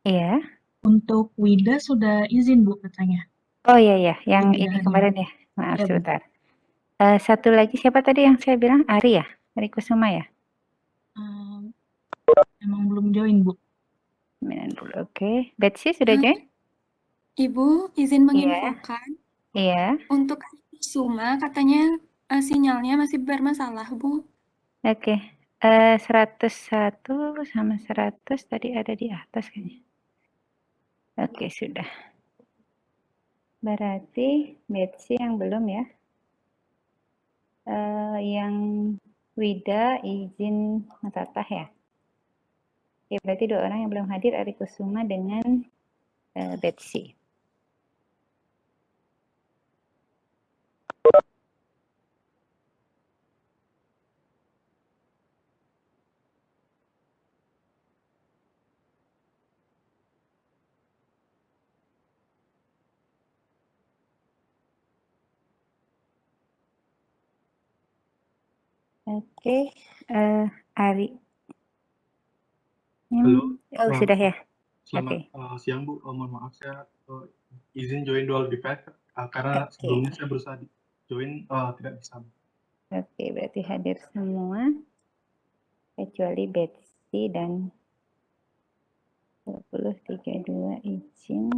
Iya. Untuk Wida sudah izin Bu katanya. Oh iya ya, yang Tidak ini hadir. kemarin ya. Maaf Ya Bu. sebentar. Satu lagi siapa tadi yang saya bilang? Ari ya? Ari Kusuma ya? Emang belum join Bu. 90. Oke. Betsy sudah Eh, join? Ibu, izin Iya. menginfokan, Iya. untuk Suma katanya sinyalnya masih bermasalah, Bu. Oke. 101 sama 100 tadi ada di atas kayaknya. Oke, sudah. Berarti Betsy yang belum ya. Yang Wida izin Matatah ya. Oke, berarti 2 orang yang belum hadir, Ari Kusuma dengan Betsy. Oke, Ari. Halo, Oh, sudah ya. selamat Oke. siang Bu. Mohon maaf saya izin join dual device karena Oke. sebelumnya saya berusaha join tidak bisa. Oke, berarti hadir semua kecuali Betsy dan 2032 izin.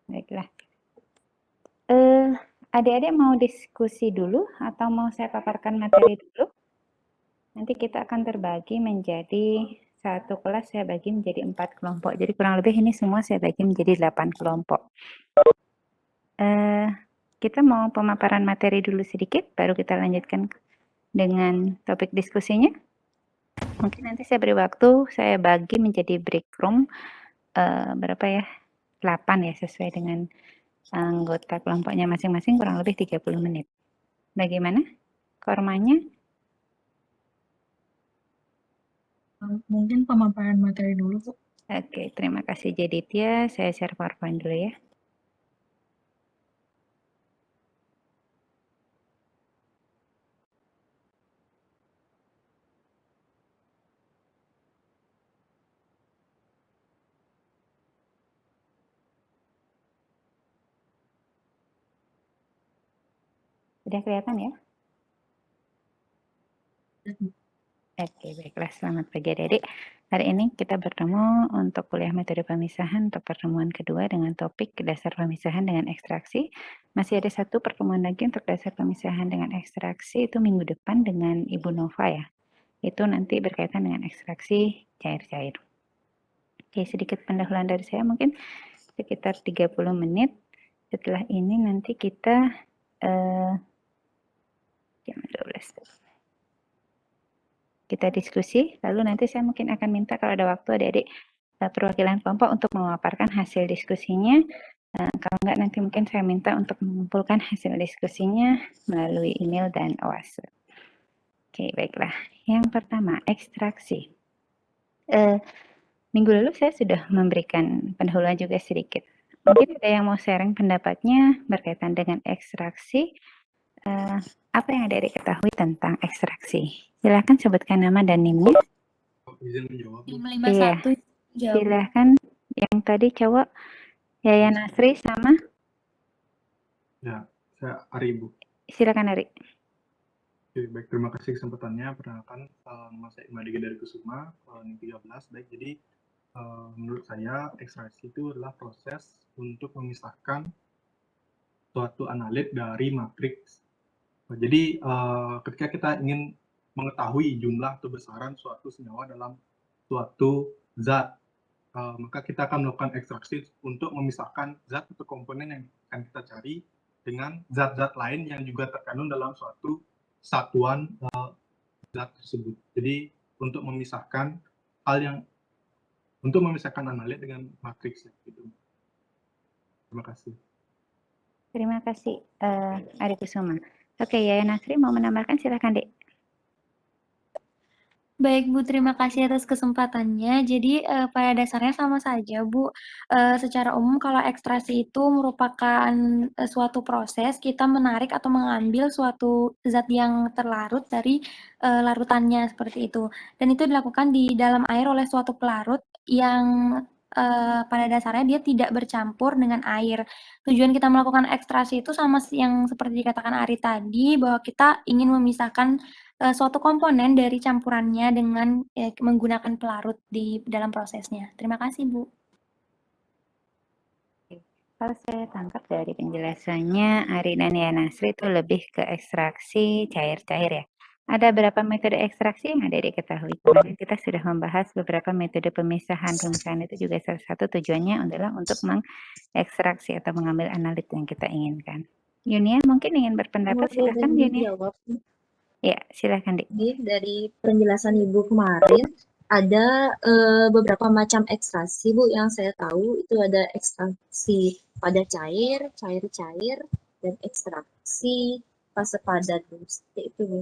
Baiklah. Adik-adik mau diskusi dulu atau mau saya paparkan materi dulu? Nanti kita akan terbagi menjadi satu kelas, saya bagi menjadi 4 kelompok. Jadi kurang lebih ini semua saya bagi menjadi 8 kelompok. Kita mau pemaparan materi dulu sedikit, baru kita lanjutkan dengan topik diskusinya. Mungkin nanti saya beri waktu, saya bagi menjadi break room, berapa ya? 8 ya, sesuai dengan anggota kelompoknya masing-masing, kurang lebih 30 menit. Bagaimana formanya? Mungkin pemaparan materi dulu Bu. Oke, terima kasih Jeditya. Saya share PowerPoint dulu ya. Sudah kelihatan ya? Oke, baiklah. Selamat pagi adik-adik. Hari ini kita bertemu untuk kuliah metode pemisahan untuk pertemuan kedua dengan topik dasar pemisahan dengan ekstraksi. Masih ada satu pertemuan lagi untuk dasar pemisahan dengan ekstraksi, itu minggu depan dengan Ibu Nova ya. Itu nanti berkaitan dengan ekstraksi cair-cair. Oke, sedikit pendahuluan dari saya mungkin sekitar 30 menit. Setelah ini nanti kita jam 12. Kita diskusi, lalu nanti saya mungkin akan minta kalau ada waktu adik-adik perwakilan kelompok untuk memaparkan hasil diskusinya. Kalau enggak nanti mungkin saya minta untuk mengumpulkan hasil diskusinya melalui email dan OAS. Oke, baiklah. Yang pertama, ekstraksi. Minggu lalu saya sudah memberikan pendahuluan juga sedikit. Mungkin ada yang mau sharing pendapatnya berkaitan dengan ekstraksi. Apa yang adik-adik ketahui tentang ekstraksi? Silakan sebutkan nama dan NIM-nya. Izin menjawab Bu. 551 Iya, jawab. silahkan. Yang tadi cowok Yaya Nasri sama? Ya, saya Ari Bu. Silakan Ari. Oke, baik, terima kasih kesempatannya. Perkenalkan, nama saya Imadi dari Kusuma, NIM 13. Baik, jadi menurut saya ekstraksi itu adalah proses untuk memisahkan suatu analit dari matriks. Jadi ketika kita ingin mengetahui jumlah atau besaran suatu senyawa dalam suatu zat, maka kita akan melakukan ekstraksi untuk memisahkan zat atau komponen yang akan kita cari dengan zat-zat lain yang juga terkandung dalam suatu satuan zat tersebut. Jadi untuk memisahkan analit dengan matriks gitu. Terima kasih. Terima kasih Ari Kusuma. Oke, Yaya Nasri mau menambahkan, silakan Dek. Baik Bu, terima kasih atas kesempatannya. Jadi pada dasarnya sama saja Bu. Secara umum kalau ekstraksi itu merupakan suatu proses kita menarik atau mengambil suatu zat yang terlarut dari larutannya seperti itu. Dan itu dilakukan di dalam air oleh suatu pelarut yang pada dasarnya dia tidak bercampur dengan air. Tujuan kita melakukan ekstraksi itu sama yang seperti dikatakan Ari tadi, bahwa kita ingin memisahkan suatu komponen dari campurannya dengan menggunakan pelarut di dalam prosesnya. Terima kasih, Bu. Kalau saya tangkap dari penjelasannya Ari dan Yanasri itu lebih ke ekstraksi cair-cair ya. Ada berapa metode ekstraksi yang Adik ketahui? Kemarin kita sudah membahas beberapa metode pemisahan. Pemisahan itu juga salah satu tujuannya adalah untuk mengekstraksi atau mengambil analit yang kita inginkan. Yunia mungkin ingin berpendapat, silakan Yunia. Dijawab. Ya, silakan Dik. Jadi dari penjelasan Ibu kemarin, ada beberapa macam ekstraksi Bu yang saya tahu itu ada ekstraksi pada cair, cair-cair, dan ekstraksi fase padat Bu. Seperti itu Bu.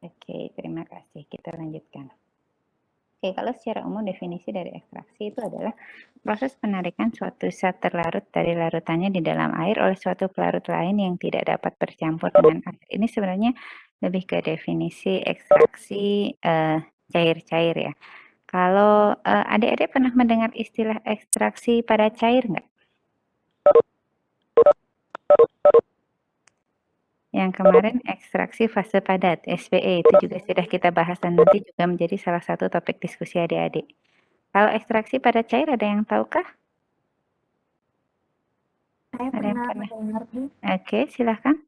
Oke, terima kasih. Kita lanjutkan. Oke, kalau secara umum definisi dari ekstraksi itu adalah proses penarikan suatu zat terlarut dari larutannya di dalam air oleh suatu pelarut lain yang tidak dapat bercampur dengan air. Ini sebenarnya lebih ke definisi ekstraksi cair-cair ya. Kalau adik-adik pernah mendengar istilah ekstraksi pada cair nggak? Yang kemarin ekstraksi fase padat, SPE, itu juga sudah kita bahas dan nanti juga menjadi salah satu topik diskusi adik-adik. Kalau ekstraksi pada cair ada yang tahukah? Saya Ada yang pernah pernah? mendengar, Bu. Oke, silahkan.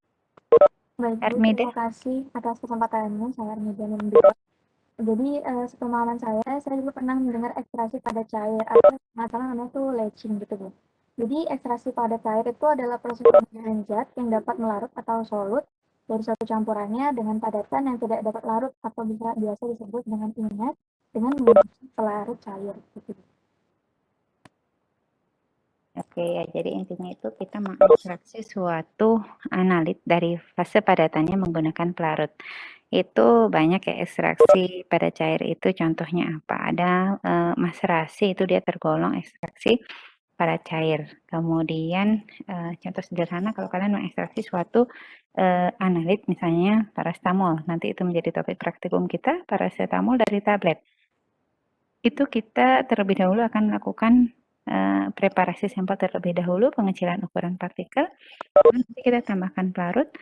Baik, Bu, Armida. terima kasih atas kesempatannya. Saya Armida Membela. Jadi sepemahaman saya juga pernah mendengar ekstraksi pada cair atau nggak salah namanya tuh leaching gitu Bu. Jadi ekstraksi pada cair itu adalah proses pemisahan zat yang dapat melarut atau solut dari suatu campurannya dengan padatan yang tidak dapat larut atau biasa disebut dengan inert dengan menggunakan pelarut cair. Gitu. Oke ya, jadi intinya itu kita mengekstraksi suatu analit dari fase padatannya menggunakan pelarut. Itu banyak ya ekstraksi pada cair itu contohnya apa? Ada maserasi itu dia tergolong ekstraksi pada cair. Kemudian contoh sederhana kalau kalian mengekstraksi suatu analit misalnya paracetamol, nanti itu menjadi topik praktikum kita, paracetamol dari tablet. Itu kita terlebih dahulu akan melakukan preparasi sampel terlebih dahulu, pengecilan ukuran partikel, nanti kita tambahkan pelarut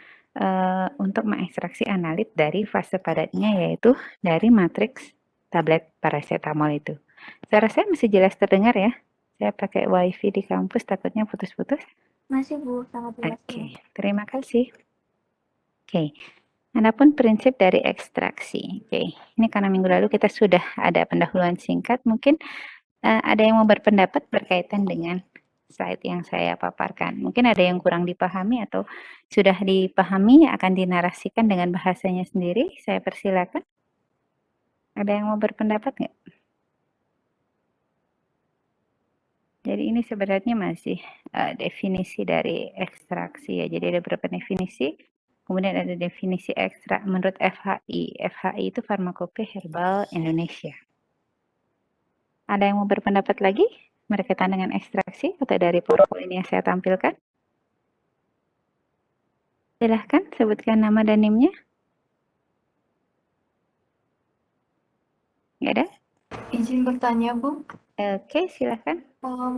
untuk mengekstraksi analit dari fase padatnya yaitu dari matriks tablet paracetamol itu. Suara saya masih jelas terdengar ya? Saya pakai wifi di kampus takutnya putus-putus. Masih Bu, sangat jelas. Oke, terima kasih. Oke, adapun prinsip dari ekstraksi. Oke, ini karena minggu lalu kita sudah ada pendahuluan singkat, mungkin ada yang mau berpendapat berkaitan dengan slide yang saya paparkan. Mungkin ada yang kurang dipahami atau sudah dipahami akan dinarasikan dengan bahasanya sendiri. Saya persilakan. Ada yang mau berpendapat nggak? Jadi ini sebenarnya masih definisi dari ekstraksi ya. Jadi ada beberapa definisi. Kemudian ada definisi ekstrak menurut FHI. FHI itu Farmakope Herbal Indonesia. Ada yang mau berpendapat lagi berkaitan dengan ekstraksi atau dari PowerPoint yang saya tampilkan? Silahkan sebutkan nama dan NIM-nya. Nggak ada? Izin bertanya Bu. Oke, silahkan.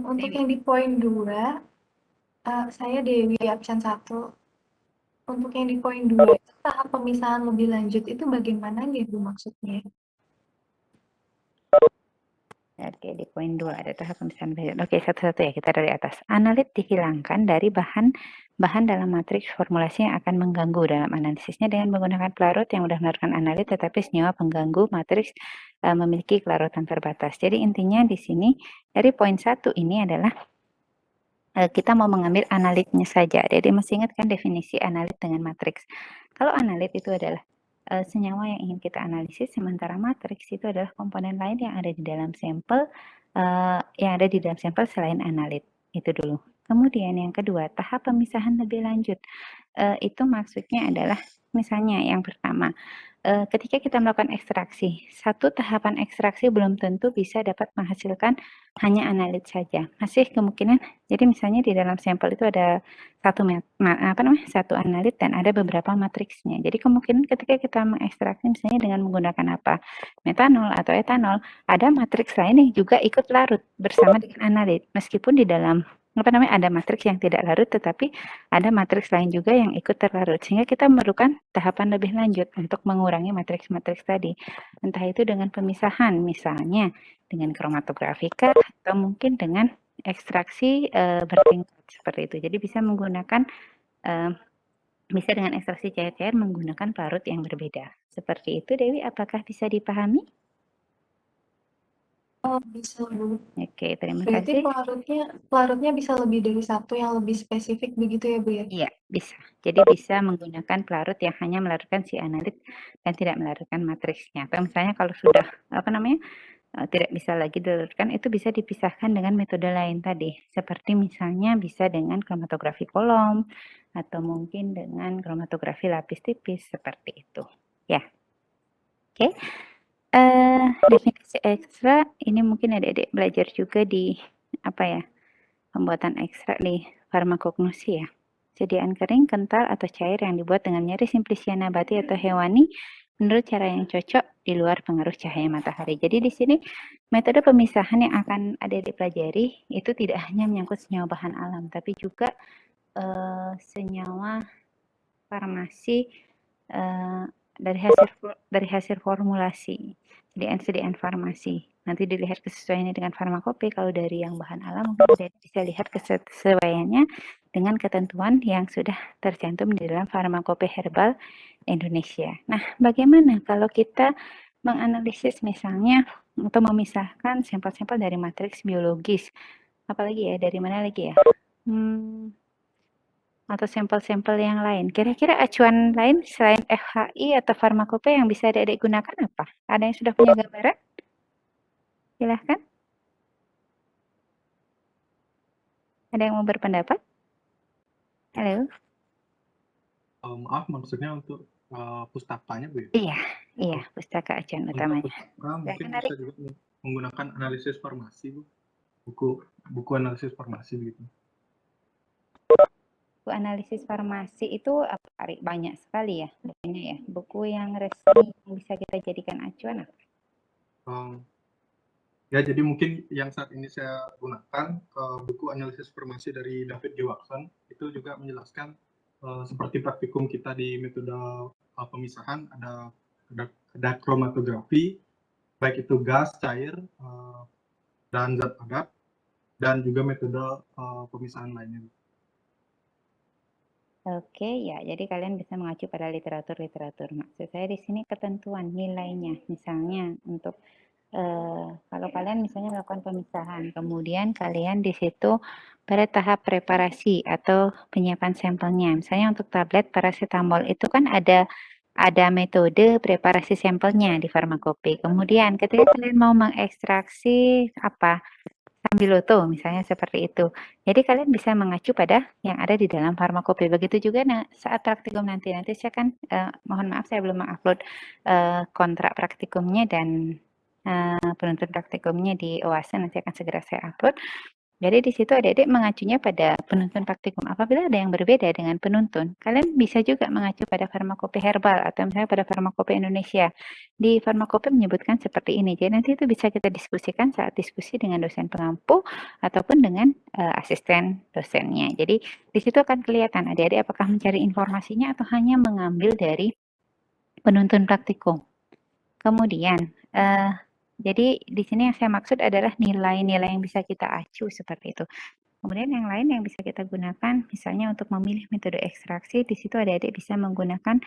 Untuk yang di poin 2, saya Dewi absen 1. Untuk yang di poin 2 itu tahap pemisahan lebih lanjut itu bagaimana nih Bu maksudnya? Oke, di poin 2 ada tahap pemisahan lanjut. Oke, satu-satu ya, kita dari atas. Analit dihilangkan dari bahan dalam matriks formulasi yang akan mengganggu dalam analisisnya dengan menggunakan pelarut yang mudah melarutkan analit tetapi senyawa pengganggu matriks memiliki kelarutan terbatas. Jadi intinya di sini dari poin 1 ini adalah kita mau mengambil analitnya saja. Jadi masih ingat kan definisi analit dengan matriks. Kalau analit itu adalah senyawa yang ingin kita analisis, sementara matriks itu adalah komponen lain yang ada di dalam sampel selain analit. Itu dulu. Kemudian yang kedua, tahap pemisahan lebih lanjut. Itu maksudnya adalah misalnya yang pertama, ketika kita melakukan ekstraksi, satu tahapan ekstraksi belum tentu bisa dapat menghasilkan hanya analit saja. Masih kemungkinan jadi misalnya di dalam sampel itu ada satu analit dan ada beberapa matriksnya. Jadi kemungkinan ketika kita mengekstraksi misalnya dengan menggunakan apa? Metanol atau etanol, ada matriks lain yang juga ikut larut bersama dengan analit. Meskipun di dalam ada matriks yang tidak larut tetapi ada matriks lain juga yang ikut terlarut sehingga kita memerlukan tahapan lebih lanjut untuk mengurangi matriks-matriks tadi. Entah itu dengan pemisahan misalnya dengan kromatografi atau mungkin dengan ekstraksi bertingkat seperti itu. Jadi bisa menggunakan bisa dengan ekstraksi cair-cair menggunakan pelarut yang berbeda. Seperti itu Dewi, apakah bisa dipahami? Oh, bisa, Bu. Oke, terima Berarti kasih. pelarutnya bisa lebih dari satu yang lebih spesifik begitu ya, Bu ya? Iya, bisa. Jadi bisa menggunakan pelarut yang hanya melarutkan si analit dan tidak melarutkan matriksnya. Atau misalnya kalau sudah tidak bisa lagi dilarutkan, itu bisa dipisahkan dengan metode lain tadi. Seperti misalnya bisa dengan kromatografi kolom atau mungkin dengan kromatografi lapis tipis seperti itu. Ya. Oke. Definisi ekstra ini mungkin adik-adik belajar juga di pembuatan ekstrak di farmakognosi ya. Sediaan kering, kental, atau cair yang dibuat dengan nyeri simplisia nabati atau hewani menurut cara yang cocok di luar pengaruh cahaya matahari. Jadi di sini metode pemisahan yang akan adik-adik pelajari itu tidak hanya menyangkut senyawa bahan alam, tapi juga senyawa farmasi dari hasil formulasi, sediaan farmasi. Nanti dilihat kesesuaiannya dengan farmakope. Kalau dari yang bahan alam mungkin bisa lihat kesesuaiannya dengan ketentuan yang sudah tercantum di dalam farmakope herbal Indonesia. Nah, bagaimana kalau kita menganalisis misalnya untuk memisahkan sampel-sampel dari matriks biologis? Apalagi ya, dari mana lagi ya? Atau sampel-sampel yang lain. Kira-kira acuan lain selain FHI atau farmakope yang bisa adik-adik gunakan apa? Ada yang sudah punya gambaran? Silahkan. Ada yang mau berpendapat? Halo? Maaf, maksudnya untuk pustakanya, Bu ya? Iya, pustaka acuan Untuk utamanya. pustaka mungkin Silakan, bisa juga menggunakan analisis farmasi, Bu. Buku analisis farmasi begitu. Buku analisis farmasi itu banyak sekali ya bukunya ya. Buku yang resmi yang bisa kita jadikan acuan apa? Ya, jadi mungkin yang saat ini saya gunakan buku analisis farmasi dari David G. Watson itu juga menjelaskan seperti praktikum kita di metode pemisahan ada kromatografi, baik itu gas, cair, dan zat padat, dan juga metode pemisahan lainnya. Oke, ya. Jadi kalian bisa mengacu pada literatur-literatur. Maksud saya di sini ketentuan nilainya. Misalnya untuk kalau kalian misalnya melakukan pemisahan, kemudian kalian di situ pada tahap preparasi atau penyiapan sampelnya. Misalnya untuk tablet paracetamol itu kan ada metode preparasi sampelnya di farmakope. Kemudian ketika kalian mau mengekstraksi Sambiloto misalnya seperti itu. Jadi kalian bisa mengacu pada yang ada di dalam farmakope. Begitu juga saat praktikum nanti saya kan mohon maaf saya belum mengupload kontrak praktikumnya dan penuntut praktikumnya di OASE, nanti akan segera saya upload. Jadi di situ adik-adik mengacunya pada penuntun praktikum. Apabila ada yang berbeda dengan penuntun, kalian bisa juga mengacu pada farmakope herbal atau misalnya pada farmakope Indonesia. Di farmakope menyebutkan seperti ini. Jadi nanti itu bisa kita diskusikan saat diskusi dengan dosen pengampu ataupun dengan asisten dosennya. Jadi di situ akan kelihatan adik-adik apakah mencari informasinya atau hanya mengambil dari penuntun praktikum. Kemudian jadi di sini yang saya maksud adalah nilai-nilai yang bisa kita acu seperti itu. Kemudian yang lain yang bisa kita gunakan, misalnya untuk memilih metode ekstraksi, di situ adik-adik bisa menggunakan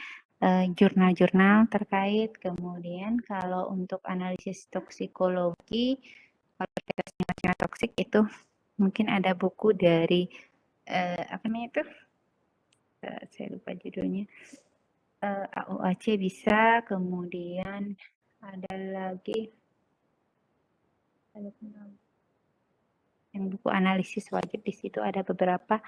jurnal-jurnal terkait. Kemudian kalau untuk analisis toksikologi, kalau kita senyawa toksik itu mungkin ada buku dari saya lupa judulnya. AOAC bisa, kemudian ada lagi yang buku analisis wajib di situ ada beberapa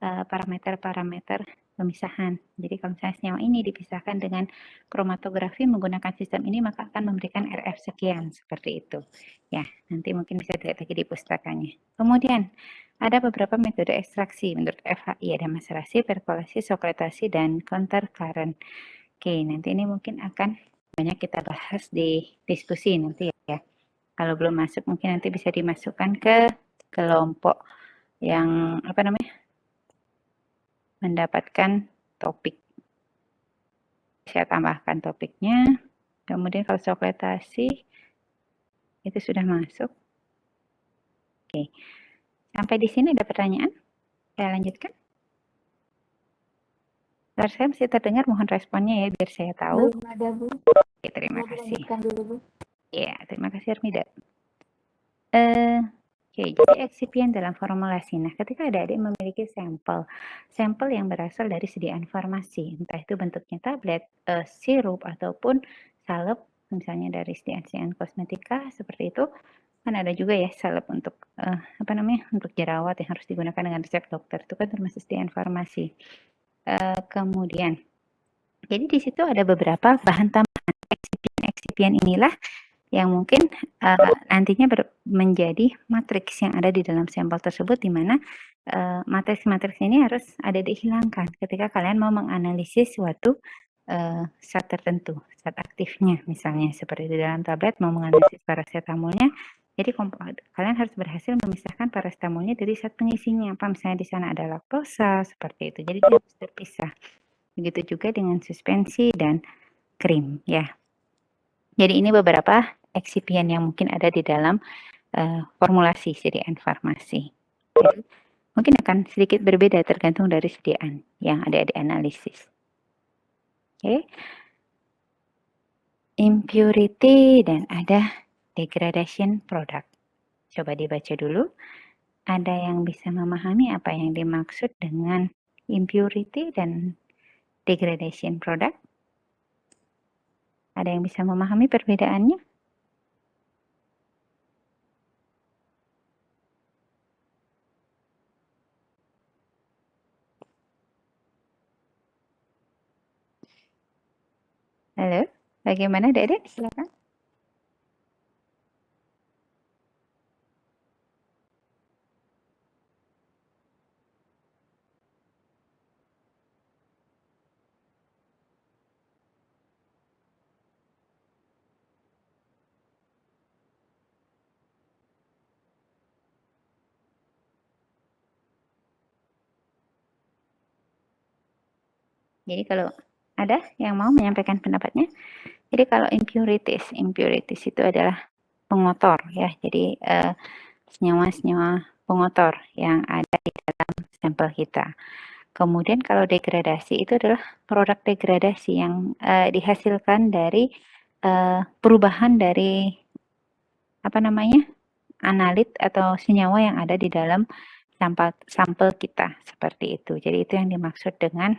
parameter-parameter pemisahan. Jadi kalau misalnya senyawa ini dipisahkan dengan kromatografi menggunakan sistem ini maka akan memberikan RF sekian seperti itu. Ya, nanti mungkin bisa dilihat lagi di pustakanya. Kemudian ada beberapa metode ekstraksi menurut FHI, ada maserasi, perkolasi, sokretasi, dan counter current. Oke, nanti ini mungkin akan banyak kita bahas di diskusi nanti ya. Kalau belum masuk mungkin nanti bisa dimasukkan ke kelompok yang mendapatkan topik. Saya tambahkan topiknya. Kemudian kalau sokretasi itu sudah masuk. Oke. Sampai di sini ada pertanyaan? Saya lanjutkan. Suara saya masih terdengar, mohon responnya ya biar saya tahu. Belum ada, Bu. Oke, terima Mau kasih. dilanjutkan dulu, Bu. Ya, terima kasih Armida. Oke, jadi eksipien dalam formulasi. Nah, ketika adik-adik memiliki sampel yang berasal dari sediaan farmasi, entah itu bentuknya tablet, sirup, ataupun salep, misalnya dari sediaan kosmetika, seperti itu, kan ada juga ya salep untuk, untuk jerawat yang harus digunakan dengan resep dokter, itu kan termasuk sediaan farmasi. Kemudian, jadi di situ ada beberapa bahan tambahan, eksipien inilah yang mungkin nantinya menjadi matriks yang ada di dalam sampel tersebut, di mana matriks-matriks ini harus ada dihilangkan ketika kalian mau menganalisis suatu zat tertentu, zat aktifnya misalnya seperti di dalam tablet mau menganalisis paracetamolnya, jadi kalian harus berhasil memisahkan paracetamolnya dari zat pengisinya, apa misalnya di sana ada laktosa seperti itu, jadi dia harus terpisah. Begitu juga dengan suspensi dan krim ya. Jadi ini beberapa eksipien yang mungkin ada di dalam formulasi sediaan farmasi. Jadi, mungkin akan sedikit berbeda tergantung dari sediaan yang ada di analisis. Oke. Impurity dan ada degradation product. Coba dibaca dulu. Ada yang bisa memahami apa yang dimaksud dengan impurity dan degradation product? Ada yang bisa memahami perbedaannya? Halo, bagaimana Dede? Silakan. Jadi kalau ada yang mau menyampaikan pendapatnya, jadi kalau impurities itu adalah pengotor ya, jadi senyawa-senyawa pengotor yang ada di dalam sampel kita. Kemudian kalau degradasi itu adalah produk degradasi yang dihasilkan dari perubahan dari analit atau senyawa yang ada di dalam sampel kita seperti itu. Jadi itu yang dimaksud dengan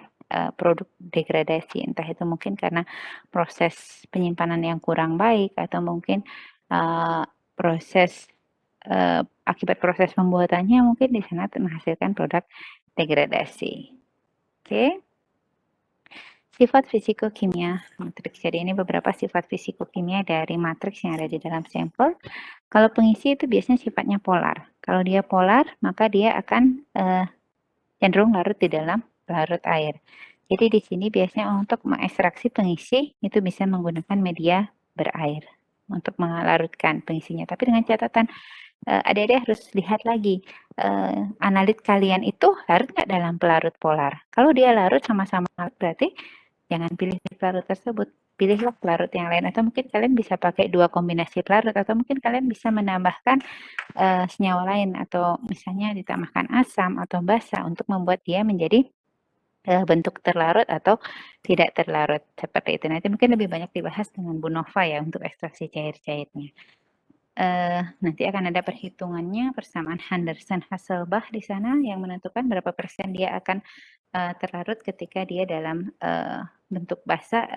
produk degradasi, entah itu mungkin karena proses penyimpanan yang kurang baik atau mungkin akibat proses pembuatannya mungkin di sana menghasilkan produk degradasi. Oke. Sifat fisikokimia matriks. Jadi ini beberapa sifat fisikokimia dari matriks yang ada di dalam sampel. Kalau pengisi itu biasanya sifatnya polar. Kalau dia polar, maka dia akan cenderung larut di dalam larut air. Jadi di sini biasanya untuk mengekstraksi pengisi itu bisa menggunakan media berair untuk melarutkan pengisinya. Tapi dengan catatan adik-adik harus lihat lagi analit kalian itu larut nggak dalam pelarut polar. Kalau dia larut sama-sama berarti jangan pilih pelarut tersebut, pilihlah pelarut yang lain, atau mungkin kalian bisa pakai 2 kombinasi pelarut, atau mungkin kalian bisa menambahkan senyawa lain, atau misalnya ditambahkan asam atau basa untuk membuat dia menjadi bentuk terlarut atau tidak terlarut seperti itu. Nanti mungkin lebih banyak dibahas dengan Bu Nova ya untuk ekstraksi cair-cairnya. Nanti akan ada perhitungannya persamaan Henderson-Hasselbalch di sana yang menentukan berapa persen dia akan terlarut ketika dia dalam bentuk basa,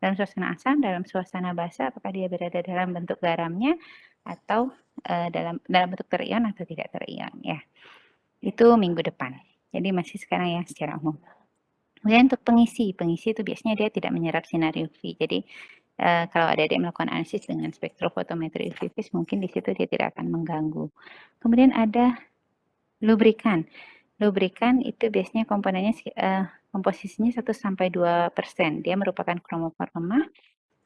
dalam suasana asam, dalam suasana basa, apakah dia berada dalam bentuk garamnya atau dalam bentuk terion atau tidak terion ya. Itu minggu depan. Jadi masih sekarang ya secara umum. Kemudian untuk pengisi itu biasanya dia tidak menyerap sinar UV. Jadi kalau adik-adik melakukan analisis dengan spektrofotometri UV vis, mungkin di situ dia tidak akan mengganggu. Kemudian ada lubrikan. Lubrikan itu biasanya komponennya komposisinya 1-2%. Dia merupakan kromofor lemah.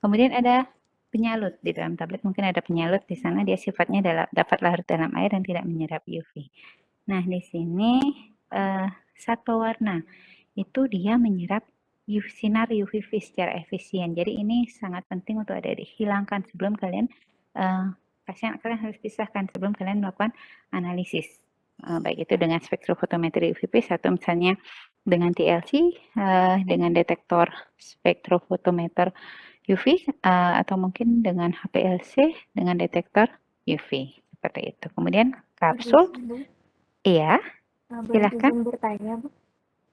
Kemudian ada penyalut di dalam tablet, mungkin ada penyalut di sana, dia sifatnya dapat larut dalam air dan tidak menyerap UV. Nah, di sini satwa warna itu dia menyerap sinar UVV secara efisien. Jadi ini sangat penting untuk adik-adik hilangkan sebelum kalian pasien kalian harus pisahkan sebelum kalian melakukan analisis. Baik itu dengan spektrofotometri UVV atau misalnya dengan TLC, dengan detektor spektrofotometer UV, atau mungkin dengan HPLC dengan detektor UV seperti itu. Kemudian kapsul, iya, Boleh silakan. izin bertanya, Bu?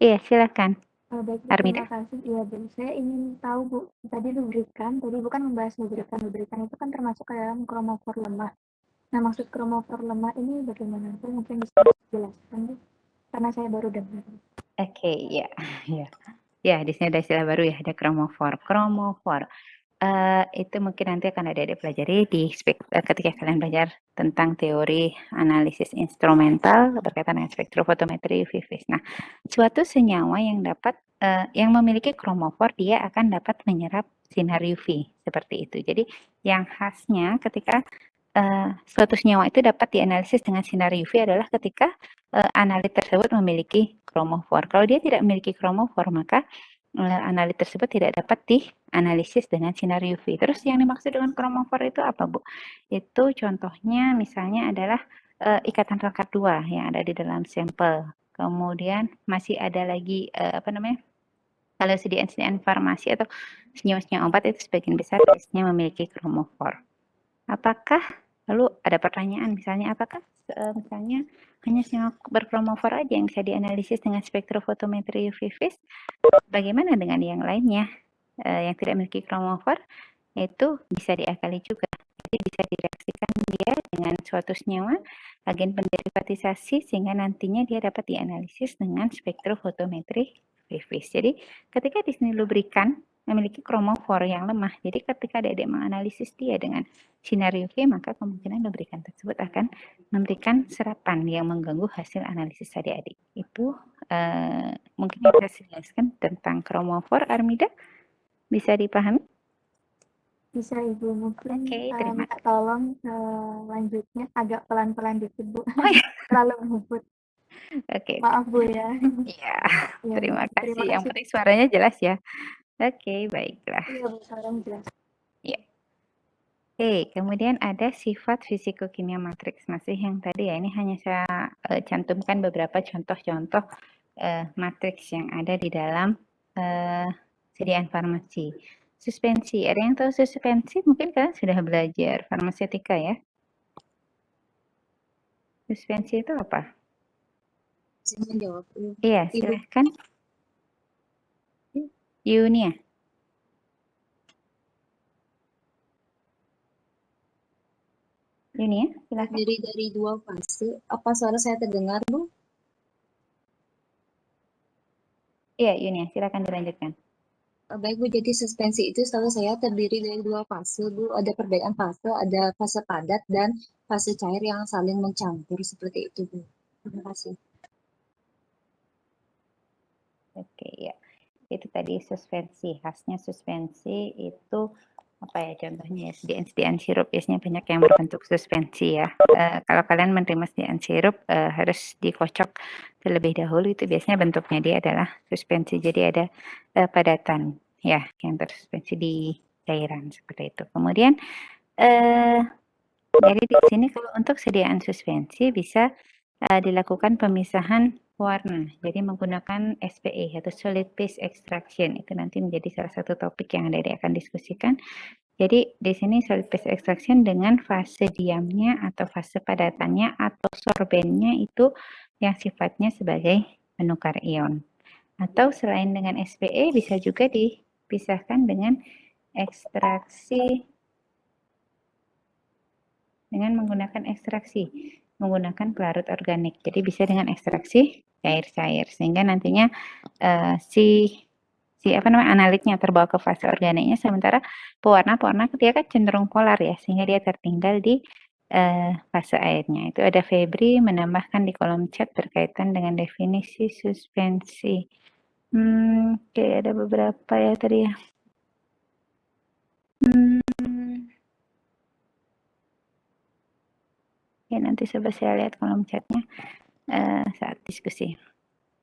Iya, silakan. Baik, Bu, Armida. terima kasih. Iya, Bu. Saya ingin tahu, Bu, tadi lubrikan bukan membahas lubrikan. Lubrikan itu kan termasuk ke dalam kromofor lemah. Nah, maksud kromofor lemah ini bagaimana? Bu, mungkin bisa dijelaskan, Bu? Karena saya baru dengar. Oke, ya, ya. Ya, di sini ada istilah baru ya, ada kromofor. Kromofor. Itu mungkin nanti akan adik-adik pelajari ketika kalian belajar tentang teori analisis instrumental berkaitan dengan spektrofotometri UV vis. Nah, suatu senyawa yang memiliki kromofor, dia akan dapat menyerap sinar UV seperti itu. Jadi yang khasnya ketika suatu senyawa itu dapat dianalisis dengan sinar UV adalah ketika analit tersebut memiliki kromofor. Kalau dia tidak memiliki kromofor, maka analit tersebut tidak dapat dianalisis dengan sinar UV. Terus yang dimaksud dengan kromofor itu apa, Bu? Itu contohnya misalnya adalah ikatan rekat 2 yang ada di dalam sampel. Kemudian masih ada lagi kalau sediaan farmasi atau senyawa-senyawa obat itu sebagian besar biasanya memiliki kromofor. Apakah lalu ada pertanyaan misalnya apakah misalnya hanya senyawa berkromofor aja yang bisa dianalisis dengan spektrofotometri UV vis? Bagaimana dengan yang lainnya yang tidak memiliki kromofor? Itu bisa diakali juga. Jadi bisa direaksikan dia dengan suatu senyawa agen penderivatisasi sehingga nantinya dia dapat dianalisis dengan spektrofotometri UV vis. Jadi ketika di sini lubrikan memiliki kromofor yang lemah. Jadi ketika adik-adik menganalisis dia dengan sinar UV, maka kemungkinan lubrikan tersebut akan memberikan serapan yang mengganggu hasil analisis adik-adik. Itu mungkin yang bisa saya jelaskan tentang kromofor. Armida, bisa dipahami? Bisa, Ibu. Mungkin Oke, terima minta tolong lanjutnya agak pelan-pelan dikit, Bu. Oh ya, Terlalu ngebut. oke. Maaf, Bu ya. Iya, Iya, Bu. terima Terima kasih. Yang kasih. penting suaranya jelas ya. Oke, baiklah. Iya, Bu. Sekarang jelas. Ya. Oke, kemudian ada sifat fisikokimia matriks. Masih yang tadi ya, ini hanya saya cantumkan beberapa contoh-contoh matriks yang ada di dalam sediaan farmasi. Suspensi, ada yang tahu suspensi? Mungkin kalian sudah belajar farmasetika ya. Suspensi itu apa? Saya menjawab. Iya, Ibu. silahkan. Yunia. Yunia, silahkan. Dari dua fase. Apa suara saya terdengar, Bu? Iya, Yunia, silakan dilanjutkan. Baik, Bu. Jadi suspensi itu setahu saya terdiri dari dua fase, Bu. Ada perbedaan fase, ada fase padat dan fase cair yang saling mencampur seperti itu, Bu. Terima kasih. Oke, ya. Itu tadi suspensi. Khasnya suspensi itu apa ya contohnya ya, sediaan sirup biasanya banyak yang berbentuk suspensi ya. Kalau kalian menerima sediaan sirup harus dikocok terlebih dahulu, itu biasanya bentuknya dia adalah suspensi. Jadi ada padatan ya yang tersuspensi di cairan seperti itu. Kemudian jadi di sini kalau untuk sediaan suspensi bisa dilakukan pemisahan warna. Jadi menggunakan SPE atau solid phase extraction. Itu nanti menjadi salah satu topik yang adik akan diskusikan. Jadi di sini solid phase extraction dengan fase diamnya atau fase padatannya atau sorbennya itu yang sifatnya sebagai penukar ion. Atau selain dengan SPE bisa juga dipisahkan dengan ekstraksi dengan menggunakan ekstraksi, menggunakan pelarut organik. Jadi bisa dengan ekstraksi cair-cair sehingga nantinya si analitnya terbawa ke fase organiknya, sementara pewarna dia kan cenderung polar ya, sehingga dia tertinggal di fase airnya. Itu ada Febri menambahkan di kolom chat berkaitan dengan definisi suspensi. Oke, ada beberapa ya tadi ya. Ya, nanti coba saya lihat kolom chatnya saat diskusi.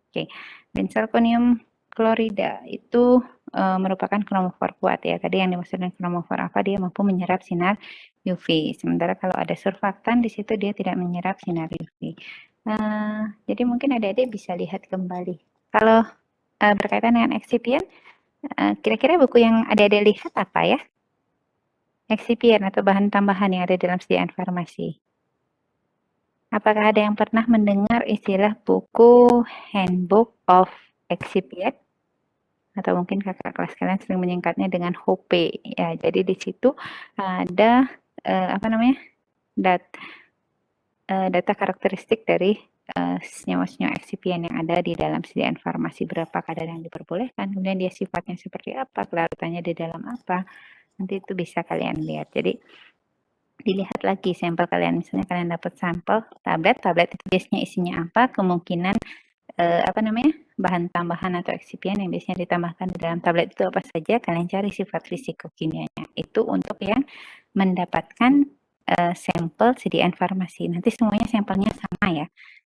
Oke, benzalkonium klorida itu merupakan kromofor kuat ya. Tadi yang dimaksud dengan kromofor apa? Dia mampu menyerap sinar UV. Sementara kalau ada surfaktan di situ dia tidak menyerap sinar UV. Jadi mungkin adik-adik bisa lihat kembali. Kalau berkaitan dengan excipient, kira-kira buku yang adik-adik lihat apa ya? Excipient atau bahan tambahan yang ada dalam sediaan farmasi. Apakah ada yang pernah mendengar istilah buku Handbook of Excipient? Atau mungkin kakak kelas kalian sering menyingkatnya dengan HOPE. Ya, jadi di situ ada data karakteristik dari senyawa-senyawa excipient yang ada di dalam sediaan farmasi, berapa kadar yang diperbolehkan, kemudian dia sifatnya seperti apa, kelarutannya di dalam apa. Nanti itu bisa kalian lihat. Jadi dilihat lagi sampel kalian, misalnya kalian dapat sampel tablet itu biasanya isinya apa, kemungkinan bahan tambahan atau excipient yang biasanya ditambahkan di dalam tablet itu apa saja, kalian cari sifat fisikokimianya. Itu untuk yang mendapatkan sampel sediaan farmasi. Nanti semuanya sampelnya sama ya,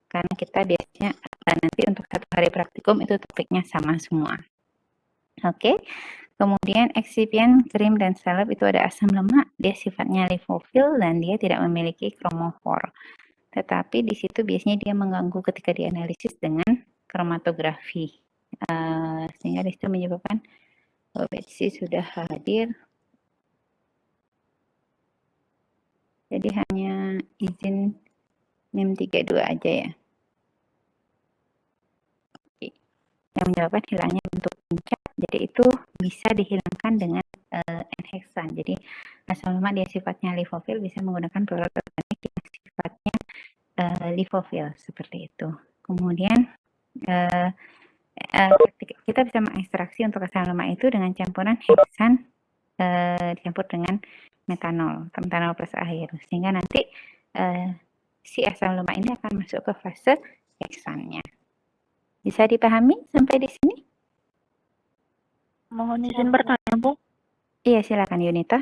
karena kita biasanya nanti untuk satu hari praktikum itu topiknya sama semua. Oke. Kemudian excipient krim dan salep itu ada asam lemak, dia sifatnya lipofil dan dia tidak memiliki kromofor. Tetapi di situ biasanya dia mengganggu ketika dianalisis dengan kromatografi. Sehingga di situ menyebabkan Betsy sudah hadir. Jadi hanya izin NIM 32 aja ya. Yang menyebabkan hilangnya bentuk puncak, jadi itu bisa dihilangkan dengan N-heksan. Jadi asam lemak dia sifatnya lipofil, bisa menggunakan pelarut organik yang sifatnya lipofil seperti itu. Kemudian kita bisa mengekstraksi untuk asam lemak itu dengan campuran heksan dicampur dengan metanol plus air, sehingga nanti si asam lemak ini akan masuk ke fase heksannya. Bisa dipahami sampai di sini? Mohon izin bertanya, Bu. Iya, silakan Yunita.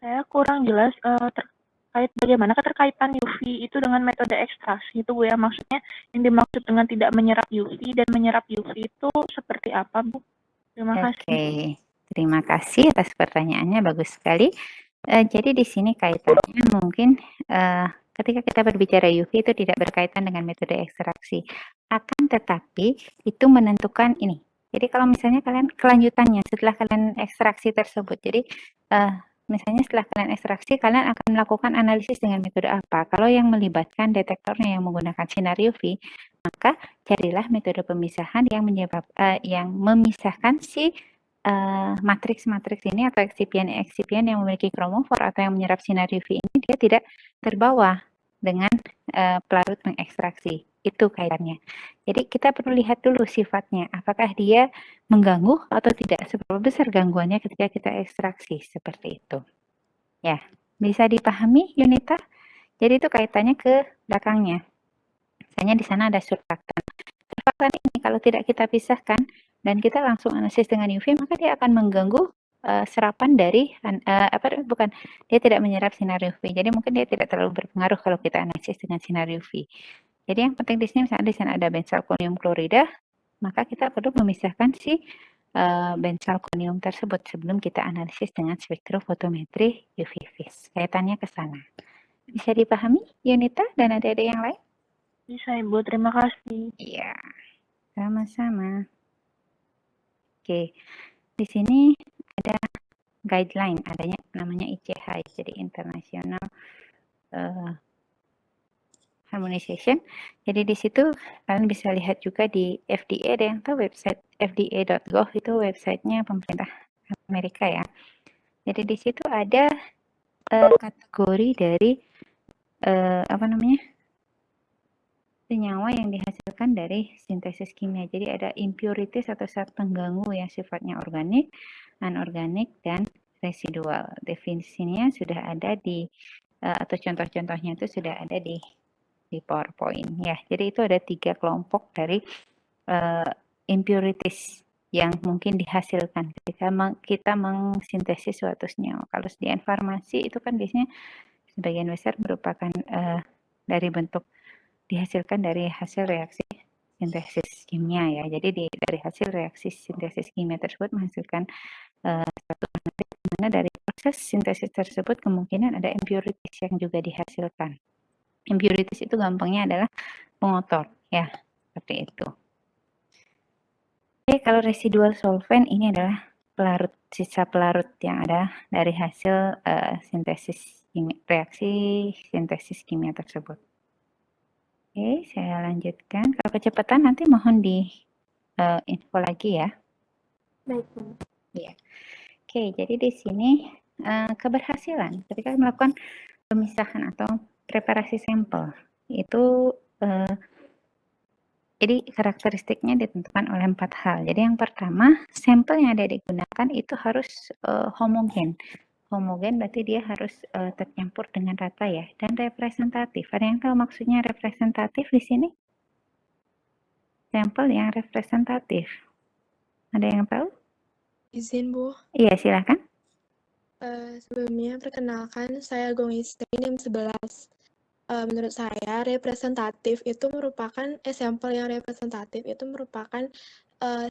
Saya kurang jelas terkait bagaimana keterkaitan UV itu dengan metode ekstraksi itu, Bu ya. Maksudnya yang dimaksud dengan tidak menyerap UV dan menyerap UV itu seperti apa, Bu? Terima kasih. Oke, terima kasih atas pertanyaannya, bagus sekali. Jadi di sini kaitannya mungkin ketika kita berbicara UV itu tidak berkaitan dengan metode ekstraksi. Akan tetapi itu menentukan ini. Jadi kalau misalnya kalian kelanjutannya setelah kalian ekstraksi tersebut, jadi misalnya setelah kalian ekstraksi, kalian akan melakukan analisis dengan metode apa? Kalau yang melibatkan detektornya yang menggunakan sinar UV, maka carilah metode pemisahan yang memisahkan si matriks-matriks ini atau excipient yang memiliki kromofor atau yang menyerap sinar UV ini, dia tidak terbawa dengan pelarut mengekstraksi. Itu kaitannya. Jadi kita perlu lihat dulu sifatnya, apakah dia mengganggu atau tidak, seberapa besar gangguannya ketika kita ekstraksi, seperti itu. Ya, bisa dipahami Yunita? Jadi itu kaitannya ke belakangnya. Misalnya di sana ada surfaktan. Surfaktan ini kalau tidak kita pisahkan dan kita langsung analisis dengan UV, maka dia akan mengganggu serapan dari dia tidak menyerap sinar UV. Jadi mungkin dia tidak terlalu berpengaruh kalau kita analisis dengan sinar UV. Jadi yang penting di sini misalnya di sana ada benzalkonium klorida, maka kita perlu memisahkan si benzalkonium tersebut sebelum kita analisis dengan spektrofotometri UV vis. Kaitannya ke sana. Bisa dipahami Yunita dan adik-adik yang lain? Bisa, Ibu. Terima kasih. Iya, sama-sama. Oke, di sini ada guideline, adanya namanya ICH, jadi International Harmonization. Jadi di situ kalian bisa lihat juga di FDA, ada yang tahu website fda.gov itu websitenya pemerintah Amerika ya. Jadi di situ ada kategori dari apa namanya, senyawa yang dihasilkan dari sintesis kimia. Jadi ada impurities atau zat pengganggu yang sifatnya organik, anorganik, dan residual. Definisinya sudah ada di atau contoh-contohnya itu sudah ada di PowerPoint ya. Jadi itu ada 3 kelompok dari impurities yang mungkin dihasilkan ketika kita mengsintesis suatu senyawa. Kalau di farmasi itu kan biasanya sebagian besar merupakan dari bentuk dihasilkan dari hasil reaksi sintesis kimia ya. Jadi dari hasil reaksi sintesis kimia tersebut menghasilkan satu materi, dimana dari proses sintesis tersebut kemungkinan ada impurities yang juga dihasilkan. Impurities itu gampangnya adalah pengotor ya, seperti itu. Oke, kalau residual solvent ini adalah pelarut, sisa pelarut yang ada dari hasil sintesis kimia, reaksi sintesis kimia tersebut. Oke, saya lanjutkan. Kalau kecepatan nanti mohon di info lagi ya. Baik, Bu. Ya. Oke, jadi di sini keberhasilan ketika melakukan pemisahan atau preparasi sampel itu jadi karakteristiknya ditentukan oleh 4 hal. Jadi yang pertama, sampel yang ada digunakan itu harus homogen. Homogen berarti dia harus tercampur dengan rata ya, dan representatif. Ada yang tahu maksudnya representatif di sini? Sampel yang representatif. Ada yang tahu? Izin, Bu. Iya, silakan. Sebelumnya perkenalkan, saya Gongiste NIM 11. Menurut saya, representatif itu merupakan sampel yang representatif itu merupakan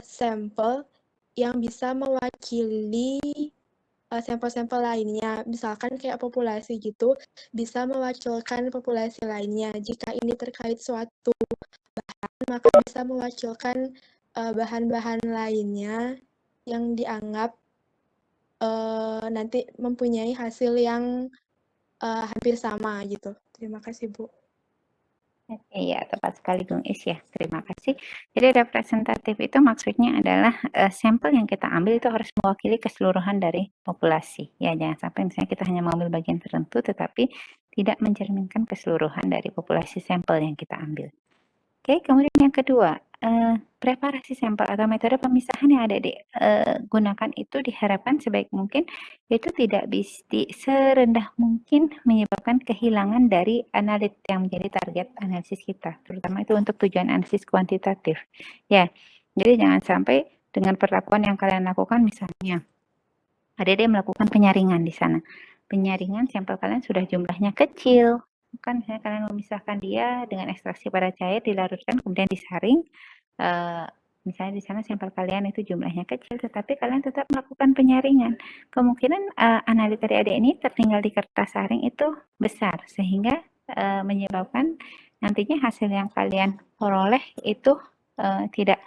sampel yang bisa mewakili sampel-sampel lainnya. Misalkan kayak populasi gitu, bisa mewakilkan populasi lainnya. Jika ini terkait suatu bahan, maka bisa mewakilkan bahan-bahan lainnya yang dianggap nanti mempunyai hasil yang hampir sama gitu. Terima kasih, Bu. Iya, tepat sekali Bung Is ya. Terima kasih. Jadi representatif itu maksudnya adalah sampel yang kita ambil itu harus mewakili keseluruhan dari populasi. Ya, jangan sampai misalnya kita hanya mengambil bagian tertentu tetapi tidak mencerminkan keseluruhan dari populasi sampel yang kita ambil. Oke, kemudian yang kedua, preparasi sampel atau metode pemisahan yang ada digunakan itu diharapkan sebaik mungkin itu tidak serendah mungkin menyebabkan kehilangan dari analit yang menjadi target analisis kita, terutama itu untuk tujuan analisis kuantitatif. Ya, jadi jangan sampai dengan perlakuan yang kalian lakukan misalnya, ada dia melakukan penyaringan di sana. Penyaringan sampel kalian sudah jumlahnya kecil, kan misalnya kalian memisahkan dia dengan ekstraksi pada cair, dilarutkan kemudian disaring, misalnya di sana sampel kalian itu jumlahnya kecil tetapi kalian tetap melakukan penyaringan, kemungkinan analit dari adik ini tertinggal di kertas saring itu besar sehingga menyebabkan nantinya hasil yang kalian peroleh itu tidak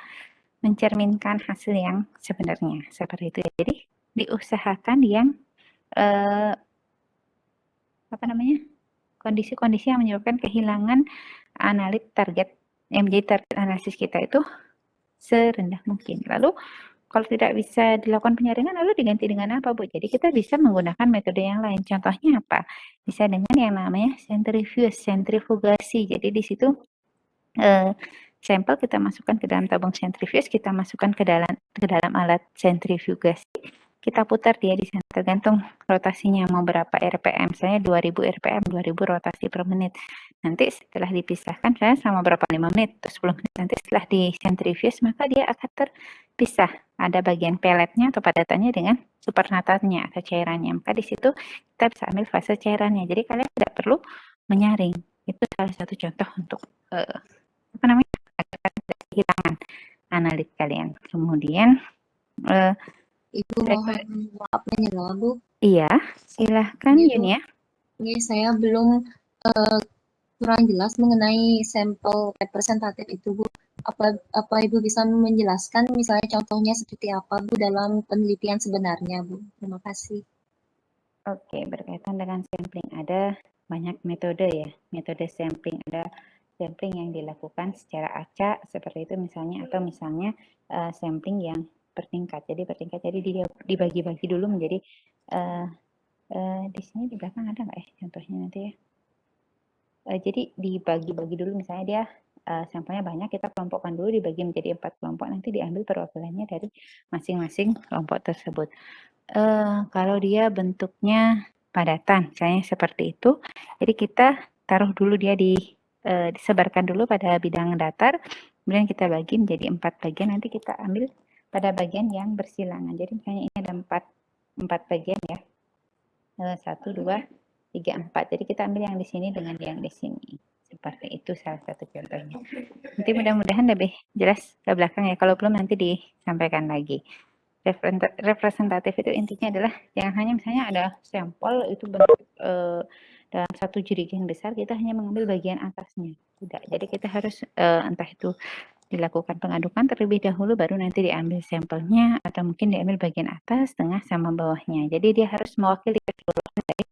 mencerminkan hasil yang sebenarnya seperti itu. Jadi diusahakan yang apa namanya, kondisi-kondisi yang menyebabkan kehilangan analit target yang menjadi target analisis kita itu serendah mungkin. Lalu kalau tidak bisa dilakukan penyaringan lalu diganti dengan apa, Bu? Jadi kita bisa menggunakan metode yang lain. Contohnya apa? Bisa dengan yang namanya sentrifugasi. Jadi di situ sampel kita masukkan ke dalam tabung sentrifuge, kita masukkan ke dalam alat sentrifugasi. Kita putar dia di sana tergantung rotasinya mau berapa RPM, misalnya 2000 RPM, 2000 rotasi per menit. Nanti setelah dipisahkan saya selama berapa 5 menit atau 10 menit, nanti setelah di centrifuge maka dia akan terpisah. Ada bagian peletnya atau padatannya dengan supernatanya atau cairannya. Maka di situ kita bisa ambil fase cairannya. Jadi kalian tidak perlu menyaring. Itu salah satu contoh untuk apa namanya, agar tidak kehilangan analit kalian. Kemudian Ibu mohon maaf menyela, Bu. Iya, silahkan Ini, Bu. Yun ya. Ini saya belum kurang jelas mengenai sampel representatif itu, Bu. Apa Ibu bisa menjelaskan misalnya contohnya seperti apa, Bu, dalam penelitian sebenarnya, Bu? Terima kasih. Oke, berkaitan dengan sampling ada banyak metode ya. Metode sampling ada sampling yang dilakukan secara acak seperti itu misalnya, atau misalnya sampling yang bertingkat. Jadi bertingkat, jadi dibagi-bagi dulu menjadi Di sini di belakang ada nggak ya contohnya nanti ya? Jadi dibagi-bagi dulu, misalnya dia sampelnya banyak, kita kelompokkan dulu, dibagi menjadi 4 kelompok, nanti diambil perwakilannya dari masing-masing kelompok tersebut. Kalau dia bentuknya padatan, misalnya seperti itu, jadi kita taruh dulu dia disebarkan dulu pada bidang datar, kemudian kita bagi menjadi 4 bagian, nanti kita ambil pada bagian yang bersilangan. Jadi misalnya ini ada 4 bagian ya, 1, 2, 3, 4. Jadi kita ambil yang di sini dengan yang di sini. Seperti itu salah satu contohnya. Nanti mudah-mudahan lebih jelas ke belakang ya. Kalau belum nanti disampaikan lagi. Representatif itu intinya adalah jangan hanya misalnya ada sampel itu bentuk dalam satu jerigen besar, kita hanya mengambil bagian atasnya. Tidak. Jadi kita harus entah itu dilakukan pengadukan terlebih dahulu, baru nanti diambil sampelnya, atau mungkin diambil bagian atas, tengah, sama bawahnya. Jadi dia harus mewakili keseluruhan dari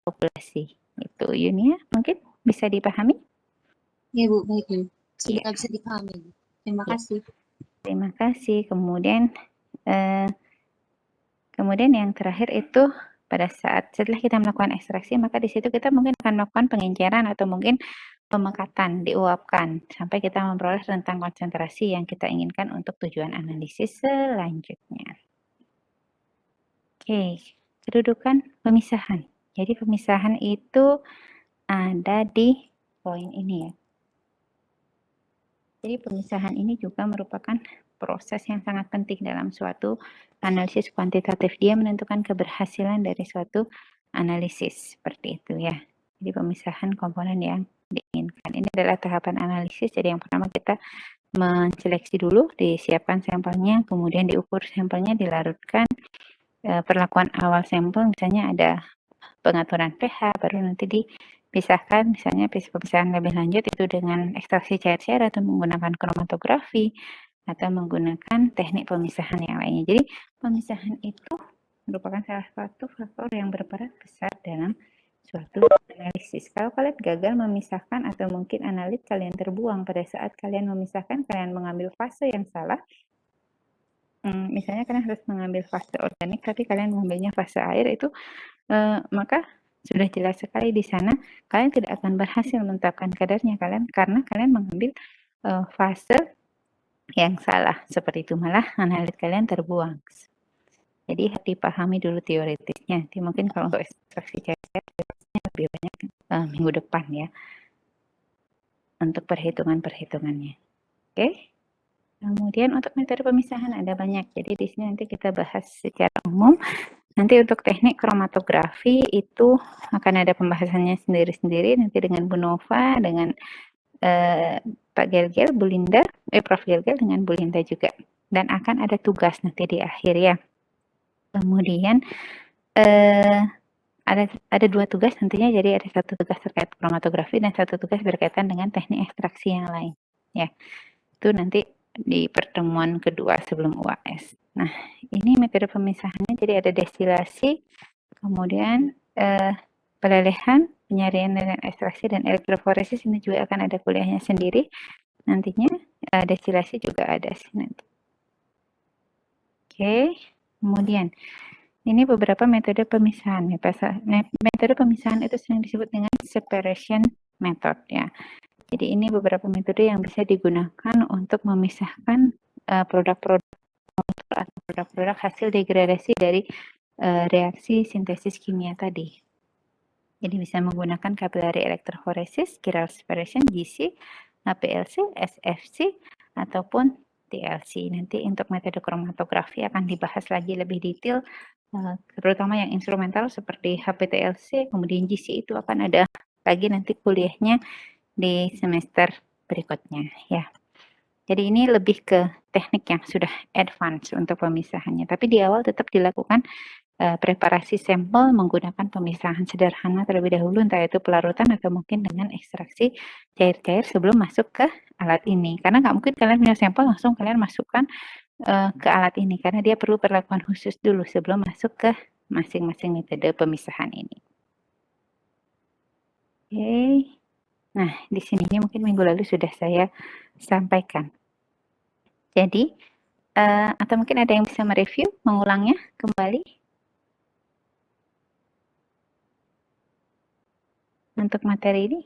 populasi. Itu Yunia, mungkin bisa dipahami? Ya Bu, baik Bu. Sudah Ya. bisa dipahami Bu. Terima Ya. kasih. Terima kasih. Kemudian yang terakhir itu pada saat setelah kita melakukan ekstraksi, maka di situ kita mungkin akan melakukan pengenceran atau mungkin pemekatan, diuapkan sampai kita memperoleh rentang konsentrasi yang kita inginkan untuk tujuan analisis selanjutnya. Oke, kedudukan pemisahan. Jadi pemisahan itu ada di poin ini ya. Jadi pemisahan ini juga merupakan proses yang sangat penting dalam suatu analisis kuantitatif. Dia menentukan keberhasilan dari suatu analisis, seperti itu ya. Jadi pemisahan komponen yang diinginkan. Ini adalah tahapan analisis. Jadi yang pertama kita menseleksi dulu, disiapkan sampelnya, kemudian diukur sampelnya, dilarutkan. Perlakuan awal sampel misalnya ada pengaturan pH, baru nanti dipisahkan, misalnya pemisahan lebih lanjut itu dengan ekstraksi cair-cair atau menggunakan kromatografi atau menggunakan teknik pemisahan yang lainnya. Jadi pemisahan itu merupakan salah satu faktor yang berperan besar dalam suatu analisis. Kalau kalian gagal memisahkan atau mungkin analit kalian terbuang pada saat kalian memisahkan, kalian mengambil fase yang salah. Misalnya kalian harus mengambil fase organik tapi kalian mengambilnya fase air, itu maka sudah jelas sekali di sana kalian tidak akan berhasil menetapkan kadarnya karena kalian mengambil fase yang salah. Seperti itu, malah analit kalian terbuang. Jadi dipahami dulu teoritisnya. Nanti mungkin kalau untuk ekstraksi cair lebih banyak minggu depan ya untuk perhitungannya. Oke. Kemudian untuk metode pemisahan ada banyak. Jadi di sini nanti kita bahas secara umum. Nanti untuk teknik kromatografi itu akan ada pembahasannya sendiri-sendiri nanti dengan Bu Nova, dengan Pak Gelgel, Bu Linda, Prof Gelgel dengan Bu Linda juga. Dan akan ada tugas nanti di akhir ya. Kemudian ada 2 tugas nantinya, jadi ada 1 tugas terkait kromatografi dan 1 tugas berkaitan dengan teknik ekstraksi yang lain. Ya, itu nanti di pertemuan kedua sebelum UAS. Nah, ini metode pemisahannya, jadi ada destilasi, kemudian pelelehan, penyaringan dan ekstraksi, dan elektroforesis ini juga akan ada kuliahnya sendiri. Nantinya destilasi juga ada nanti. Oke, kemudian ini beberapa metode pemisahan. Metode pemisahan itu sering disebut dengan separation method ya. Jadi ini beberapa metode yang bisa digunakan untuk memisahkan produk-produk atau produk-produk hasil degradasi dari reaksi sintesis kimia tadi. Jadi bisa menggunakan capillary electrophoresis, chiral separation, GC, HPLC, SFC, ataupun TLC. Nanti untuk metode kromatografi akan dibahas lagi lebih detail, terutama yang instrumental seperti HPTLC, kemudian GC itu akan ada lagi nanti kuliahnya di semester berikutnya ya. Jadi ini lebih ke teknik yang sudah advance untuk pemisahannya. Tapi di awal tetap dilakukan preparasi sampel menggunakan pemisahan sederhana terlebih dahulu, entah itu pelarutan atau mungkin dengan ekstraksi cair-cair sebelum masuk ke alat ini. Karena nggak mungkin kalian punya sampel langsung kalian masukkan ke alat ini, karena dia perlu perlakuan khusus dulu sebelum masuk ke masing-masing metode pemisahan ini. Oke. Nah, di sini mungkin minggu lalu sudah saya sampaikan. Jadi, atau mungkin ada yang bisa mereview, mengulangnya kembali? untuk materi ini?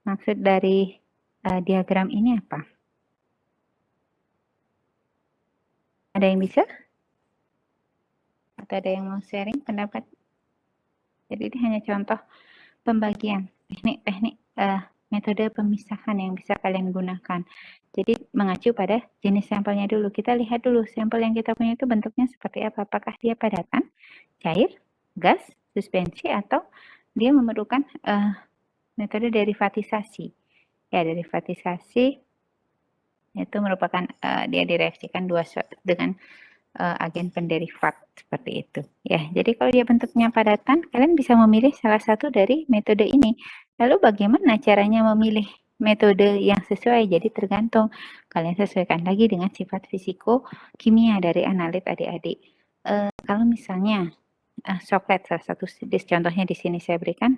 Maksud dari diagram ini apa? Ada yang bisa? Atau ada yang mau sharing pendapat? Jadi ini hanya contoh pembagian teknik-teknik metode pemisahan yang bisa kalian gunakan. Jadi mengacu pada jenis sampelnya dulu. Kita lihat dulu sampel yang kita punya itu bentuknya seperti apa. Apakah dia padatan, cair, gas, suspensi, atau dia memerlukan metode derivatisasi. Ya, derivatisasi itu merupakan dia direaksikan dengan agen penderivat seperti itu. Ya, jadi kalau dia bentuknya padatan, kalian bisa memilih salah satu dari metode ini. Lalu bagaimana caranya memilih metode yang sesuai? Jadi tergantung kalian sesuaikan lagi dengan sifat fisiko kimia dari analit adik-adik. Kalau misalnya coklat, salah satu contohnya di sini saya berikan.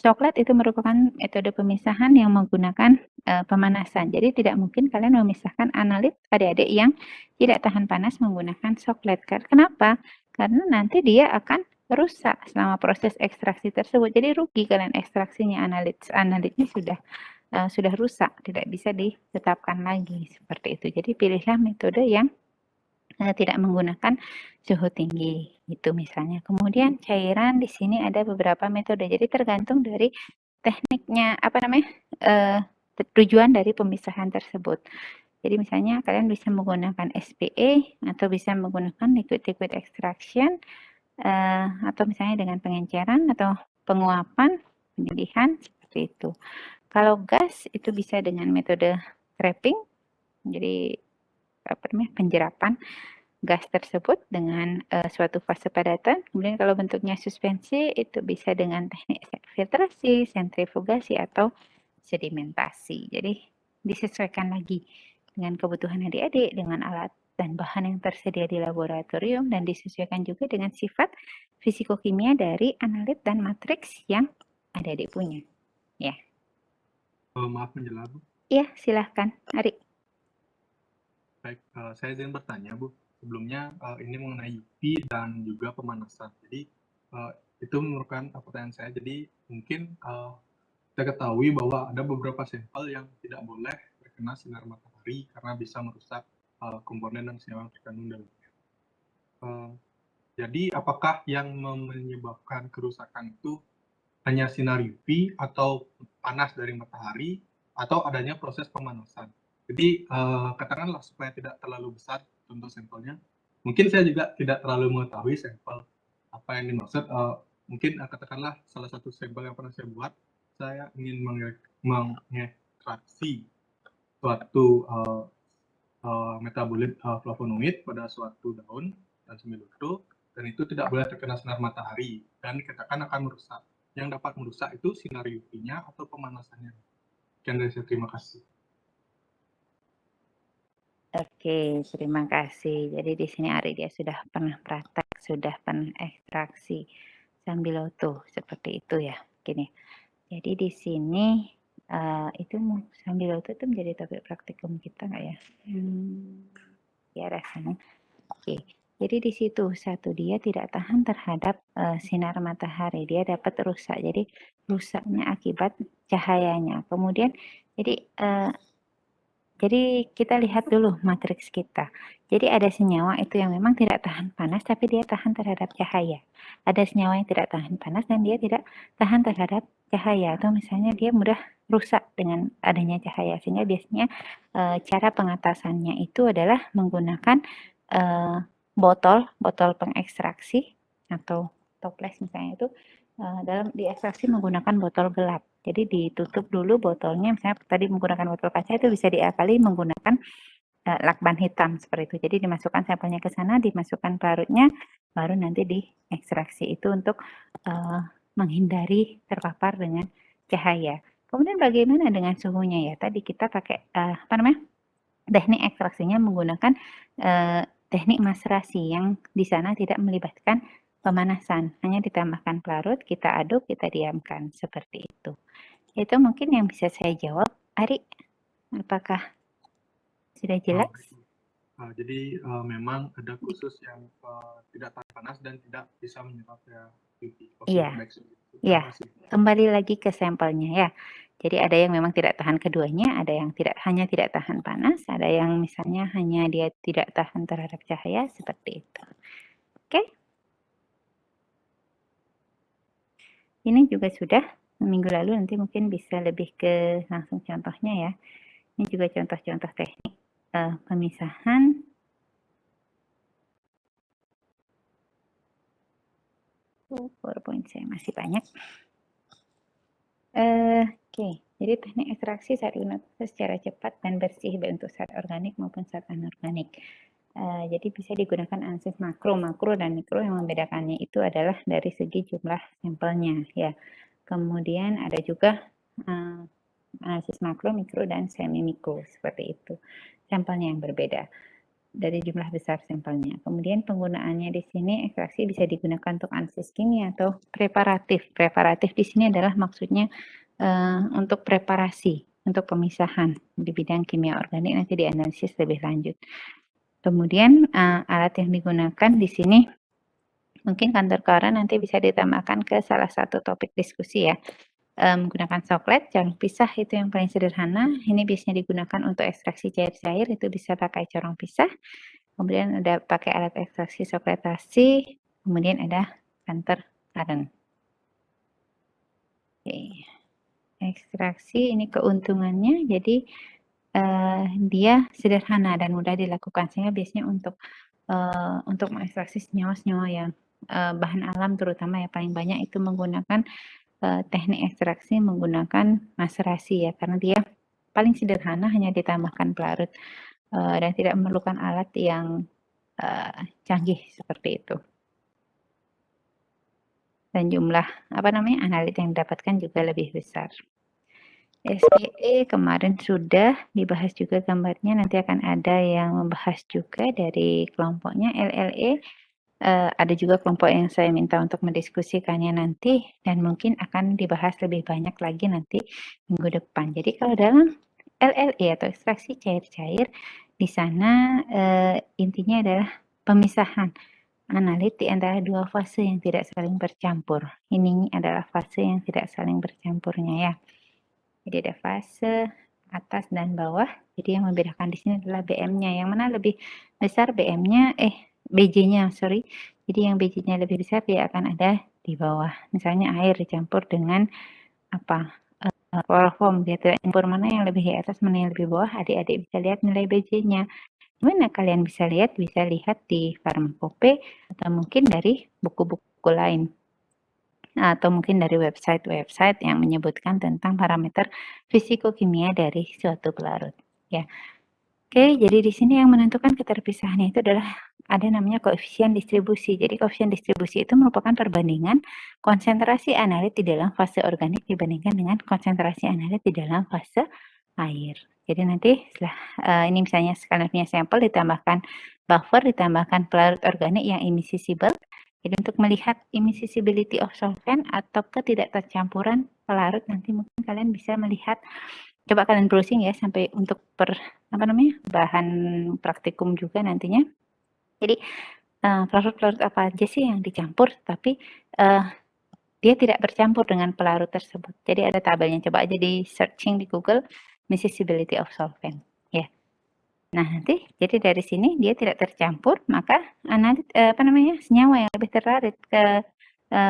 Coklat itu merupakan metode pemisahan yang menggunakan pemanasan. Jadi tidak mungkin kalian memisahkan analit adik-adik yang tidak tahan panas menggunakan coklat. Kenapa? Karena nanti dia akan rusak selama proses ekstraksi tersebut. Jadi rugi kalian ekstraksinya, analitnya sudah rusak, tidak bisa ditetapkan lagi seperti itu. Jadi pilihlah metode yang tidak menggunakan suhu tinggi itu misalnya. Kemudian cairan di sini ada beberapa metode. Jadi tergantung dari tekniknya tujuan dari pemisahan tersebut. Jadi misalnya kalian bisa menggunakan SPE atau bisa menggunakan liquid extraction atau misalnya dengan pengenceran atau penguapan, penyedihan seperti itu. Kalau gas itu bisa dengan metode trapping. Jadi penjerapan gas tersebut dengan suatu fase padatan. Kemudian kalau bentuknya suspensi itu bisa dengan teknik filtrasi, sentrifugasi, atau sedimentasi. Jadi disesuaikan lagi dengan kebutuhan adik-adik, dengan alat dan bahan yang tersedia di laboratorium, dan disesuaikan juga dengan sifat fisikokimia dari analit dan matriks yang adik-adik punya. Ya. Maaf menjawab, Bu. Iya, silahkan. Ari. Baik, saya ingin bertanya, Bu. Sebelumnya ini mengenai UV dan juga pemanasan. Jadi itu merupakan pertanyaan saya. Jadi mungkin kita ketahui bahwa ada beberapa sampel yang tidak boleh terkena sinar matahari karena bisa merusak komponen dan senyawa yang terkandung dalamnya. Jadi apakah yang menyebabkan kerusakan itu hanya sinar UV atau panas dari matahari atau adanya proses pemanasan? Jadi katakanlah supaya tidak terlalu besar contoh sampelnya. Mungkin saya juga tidak terlalu mengetahui sampel apa yang dimaksud. Mungkin katakanlah salah satu sampel yang pernah saya buat, saya ingin mengekstraksi suatu metabolit flavonoid pada suatu daun dan semiloto, dan itu tidak boleh terkena sinar matahari dan dikatakan akan merusak. Yang dapat merusak itu sinar UV-nya atau pemanasannya. Sekian dari saya, terima kasih. Oke, terima kasih. Jadi di sini Ari dia sudah pernah praktek, sudah pernah ekstraksi sambiloto seperti itu ya. Gini. Jadi di sini itu sambiloto itu menjadi topik praktikum kita nggak ya? Ya rasanya. Oke. Jadi di situ satu dia tidak tahan terhadap sinar matahari, dia dapat rusak. Jadi rusaknya akibat cahayanya. Kemudian jadi kita lihat dulu matriks kita. Jadi ada senyawa itu yang memang tidak tahan panas tapi dia tahan terhadap cahaya. Ada senyawa yang tidak tahan panas dan dia tidak tahan terhadap cahaya. Atau misalnya dia mudah rusak dengan adanya cahaya. Sehingga biasanya cara pengatasannya itu adalah menggunakan botol pengekstraksi atau toples misalnya itu dalam diekstraksi menggunakan botol gelap. Jadi ditutup dulu botolnya, misalnya tadi menggunakan botol kaca itu bisa diakali menggunakan lakban hitam seperti itu. Jadi dimasukkan sampelnya ke sana, dimasukkan pelarutnya, baru nanti diekstraksi itu untuk menghindari terpapar dengan cahaya. Kemudian bagaimana dengan suhunya ya? Tadi kita pakai teknik ekstraksinya menggunakan teknik maserasi yang di sana tidak melibatkan pemanasan, hanya ditambahkan pelarut, kita aduk, kita diamkan, seperti itu. Itu mungkin yang bisa saya jawab. Ari, apakah sudah jelas? Jadi memang ada khusus yang tidak tahan panas dan tidak bisa menyerap UV. Iya. Ya, Terima kasih. kembali lagi ke sampelnya ya. Jadi ada yang memang tidak tahan keduanya, ada yang hanya tidak tahan panas, ada yang misalnya hanya dia tidak tahan terhadap cahaya, seperti itu. Oke. Ini juga sudah minggu lalu, nanti mungkin bisa lebih ke langsung contohnya ya. Ini juga contoh-contoh teknik pemisahan. PowerPoint saya masih banyak. Oke, jadi teknik ekstraksi saat digunakan secara cepat dan bersih baik untuk zat organik maupun zat anorganik. Jadi bisa digunakan analisis makro dan mikro. Yang membedakannya itu adalah dari segi jumlah sampelnya ya. Kemudian ada juga analisis makro, mikro, dan semi mikro, seperti itu. Sampelnya yang berbeda dari jumlah besar sampelnya. Kemudian penggunaannya di sini ekstraksi bisa digunakan untuk analisis kimia atau preparatif. Preparatif di sini adalah maksudnya untuk preparasi, untuk pemisahan di bidang kimia organik nanti dianalisis lebih lanjut. Kemudian alat yang digunakan di sini mungkin kantor Kara nanti bisa ditambahkan ke salah satu topik diskusi ya. Menggunakan soklet, corong pisah itu yang paling sederhana. Ini biasanya digunakan untuk ekstraksi cair-cair, itu bisa pakai corong pisah. Kemudian ada pakai alat ekstraksi sokletasi, kemudian ada kantor current. Oke. Ekstraksi ini keuntungannya, jadi dia sederhana dan mudah dilakukan, sehingga biasanya untuk mengekstraksi senyawa-senyawa yang bahan alam terutama ya paling banyak itu menggunakan teknik ekstraksi menggunakan maserasi ya, karena dia paling sederhana, hanya ditambahkan pelarut dan tidak memerlukan alat yang canggih seperti itu. Dan jumlah analit yang didapatkan juga lebih besar. SPE kemarin sudah dibahas juga gambarnya, nanti akan ada yang membahas juga dari kelompoknya. LLE ada juga kelompok yang saya minta untuk mendiskusikannya nanti, dan mungkin akan dibahas lebih banyak lagi nanti minggu depan. Jadi kalau dalam LLE atau ekstraksi cair-cair, di sana intinya adalah pemisahan analit di antara dua fase yang tidak saling bercampur. Ini adalah fase yang tidak saling bercampurnya ya. Jadi ada fase atas dan bawah. Jadi yang membedakan di sini adalah BM-nya. Yang mana lebih besar BM-nya, BJ-nya, sorry. Jadi yang BJ-nya lebih besar dia akan ada di bawah. Misalnya air dicampur dengan kloroform, dia tidak campur mana yang lebih di atas, mana yang lebih bawah. Adik-adik bisa lihat nilai BJ-nya. Gimana kalian bisa lihat? Bisa lihat di Farmakope atau mungkin dari buku-buku lain. Atau mungkin dari website-website yang menyebutkan tentang parameter fisikokimia dari suatu pelarut. Ya. Oke, jadi di sini yang menentukan keterpisahannya itu adalah ada namanya koefisien distribusi. Jadi koefisien distribusi itu merupakan perbandingan konsentrasi analit di dalam fase organik dibandingkan dengan konsentrasi analit di dalam fase air. Jadi nanti setelah ini misalnya sekalian punya sampel ditambahkan buffer, ditambahkan pelarut organik yang immiscible. Jadi untuk melihat immiscibility of solvent atau ketidaktercampuran pelarut, nanti mungkin kalian bisa melihat, coba kalian browsing ya sampai untuk bahan praktikum juga nantinya. Jadi pelarut-pelarut apa aja sih yang dicampur tapi dia tidak bercampur dengan pelarut tersebut. Jadi ada tabelnya, coba aja di searching di Google miscibility of solvent ya. Nah, nanti jadi dari sini dia tidak tercampur, maka senyawa yang lebih terlarut ke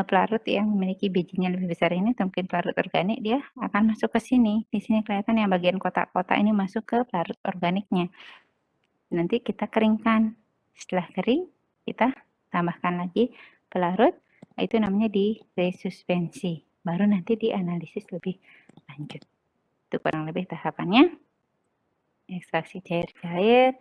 pelarut yang memiliki bijinya lebih besar ini, atau mungkin pelarut organik, dia akan masuk ke sini. Di sini kelihatan yang bagian kotak-kotak ini masuk ke pelarut organiknya. Nanti kita keringkan. Setelah kering, kita tambahkan lagi pelarut, itu namanya di resuspensi. Baru nanti dianalisis lebih lanjut. Itu kurang lebih tahapannya. Ekstraksi cair-cair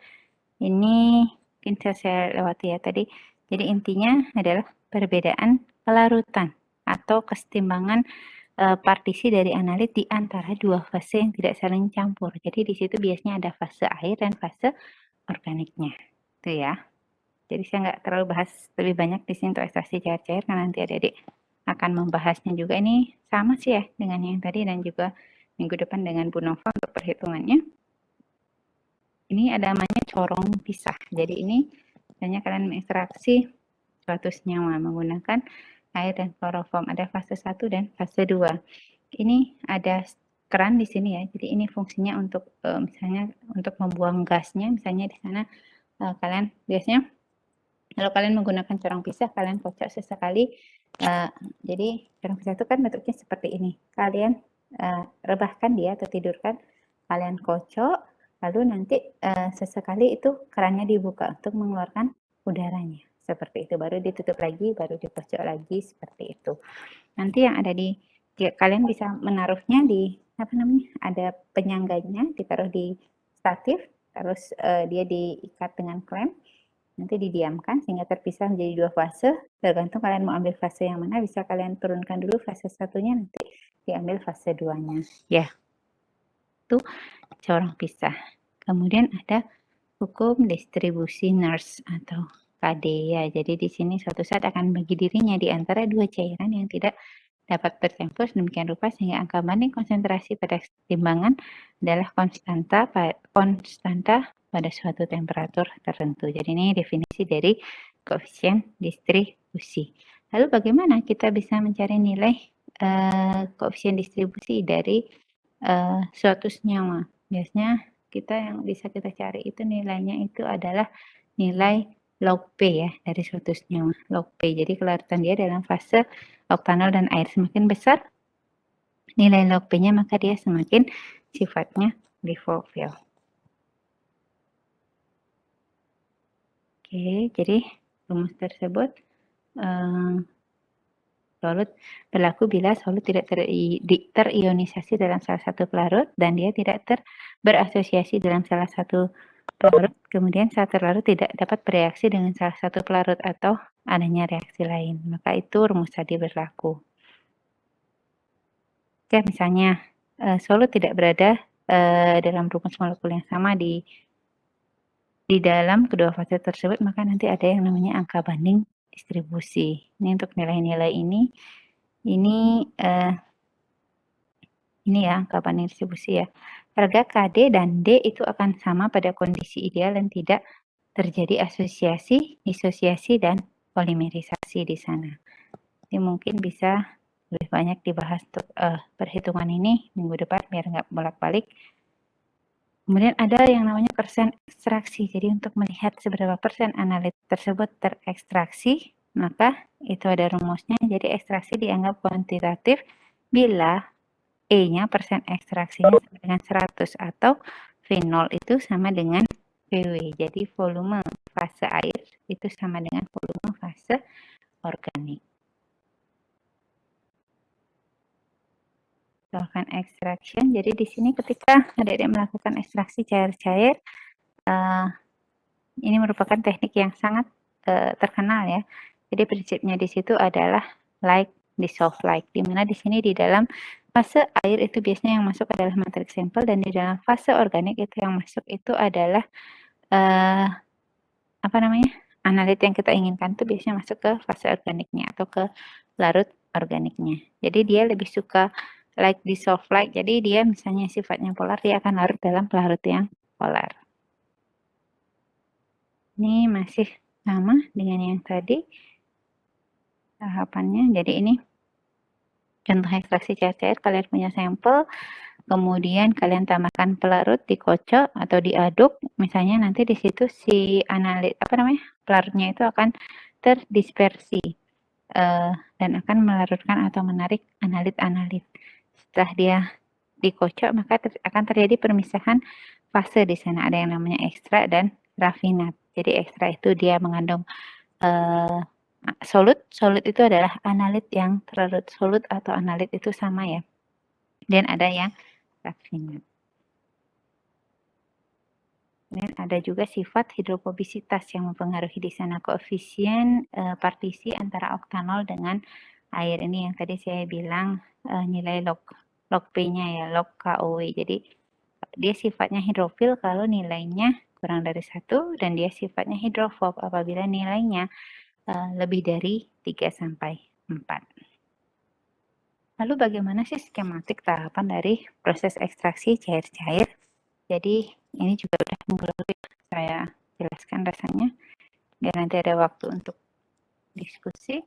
ini mungkin saya lewati ya tadi. Jadi intinya adalah perbedaan pelarutan atau kesetimbangan partisi dari analit di antara dua fase yang tidak saling campur. Jadi di situ biasanya ada fase air dan fase organiknya. Itu ya. Jadi saya nggak terlalu bahas lebih banyak di sini untuk ekstraksi cair-cair karena nanti adik-adik akan membahasnya juga. Ini sama sih ya dengan yang tadi, dan juga minggu depan dengan Bu Nova untuk perhitungannya. Ini ada namanya corong pisah. Jadi ini misalnya kalian mengekstraksi suatu senyawa menggunakan air dan kloroform. Ada fase 1 dan fase 2. Ini ada keran di sini ya. Jadi ini fungsinya untuk misalnya untuk membuang gasnya. Misalnya di sana kalian biasanya kalau kalian menggunakan corong pisah, kalian kocok sesekali. Jadi corong pisah itu kan bentuknya seperti ini. Kalian rebahkan dia atau tidurkan. Kalian kocok, lalu nanti sesekali itu kerannya dibuka untuk mengeluarkan udaranya. Seperti itu. Baru ditutup lagi, baru dikocok lagi, seperti itu. Nanti yang ada di kalian bisa menaruhnya di ada penyangganya, ditaruh di statif, terus dia diikat dengan klem, nanti didiamkan sehingga terpisah menjadi 2 fase. Tergantung kalian mau ambil fase yang mana, bisa kalian turunkan dulu fase 1-nya, nanti diambil fase 2-nya. Ya, itu corong pisah. Kemudian ada hukum distribusi Nernst atau KD ya. Jadi di sini suatu saat akan bagi dirinya di antara 2 cairan yang tidak dapat bercampur sedemikian rupa sehingga angka banding konsentrasi pada timbangan adalah konstanta pada suatu temperatur tertentu. Jadi ini definisi dari koefisien distribusi. Lalu bagaimana kita bisa mencari nilai koefisien distribusi dari suatu senyawa? Biasanya yang bisa kita cari itu nilainya itu adalah nilai log P ya dari suatu senyawa, log P. Jadi kelarutan dia dalam fase oktanol dan air semakin besar nilai log P-nya, maka dia semakin sifatnya liofil. Oke, jadi rumus tersebut solut berlaku bila solut tidak terionisasi dalam salah satu pelarut dan dia tidak berasosiasi dalam salah satu pelarut, kemudian saat terlarut tidak dapat bereaksi dengan salah satu pelarut atau adanya reaksi lain, maka itu rumus tadi berlaku. Oke, misalnya solut tidak berada dalam rumus molekul yang sama di dalam kedua fase tersebut, maka nanti ada yang namanya angka banding distribusi. Ini untuk nilai-nilai ini ya angka banding distribusi ya. Harga KD dan D itu akan sama pada kondisi ideal dan tidak terjadi asosiasi, disosiasi, dan polimerisasi di sana. Ini mungkin bisa lebih banyak dibahas untuk perhitungan ini minggu depan biar nggak bolak-balik. Kemudian ada yang namanya persen ekstraksi. Jadi untuk melihat seberapa persen analit tersebut terekstraksi, maka itu ada rumusnya. Jadi ekstraksi dianggap kuantitatif bila E-nya persen ekstraksinya sama dengan 100 atau V0 itu sama dengan VW. Jadi volume fase air itu sama dengan volume fase organik. Melakukan extraction. Jadi di sini ketika adik-adik melakukan ekstraksi cair-cair, ini merupakan teknik yang sangat terkenal ya. Jadi prinsipnya di situ adalah like dissolve like, di mana di sini di dalam fase air itu biasanya yang masuk adalah matrix sampel dan di dalam fase organik itu yang masuk itu adalah analit yang kita inginkan itu biasanya masuk ke fase organiknya atau ke larut organiknya. Jadi dia lebih suka like dissolve like, jadi dia misalnya sifatnya polar, dia akan larut dalam pelarut yang polar. Ini masih sama dengan yang tadi tahapannya. Jadi ini contoh ekstraksi cair-cair, kalian punya sampel, kemudian kalian tambahkan pelarut, dikocok atau diaduk, misalnya nanti di situ si pelarutnya itu akan terdispersi dan akan melarutkan atau menarik analit-analit. Setelah dia dikocok, maka akan terjadi permisahan fase di sana. Ada yang namanya ekstrak dan rafinat. Jadi ekstrak itu dia mengandung solut. Solut itu adalah analit yang terlarut. Solut atau analit itu sama ya. Dan ada yang rafinat. Dan ada juga sifat hidrofobisitas yang mempengaruhi di sana koefisien partisi antara oktanol dengan air. Ini yang tadi saya bilang nilai log P-nya ya, log KOW. Jadi dia sifatnya hidrofil kalau nilainya kurang dari 1 dan dia sifatnya hidrofob apabila nilainya lebih dari 3 sampai 4. Lalu bagaimana sih skematik tahapan dari proses ekstraksi cair-cair? Jadi ini juga udah menggerutu saya jelaskan rasanya biar nanti ada waktu untuk diskusi.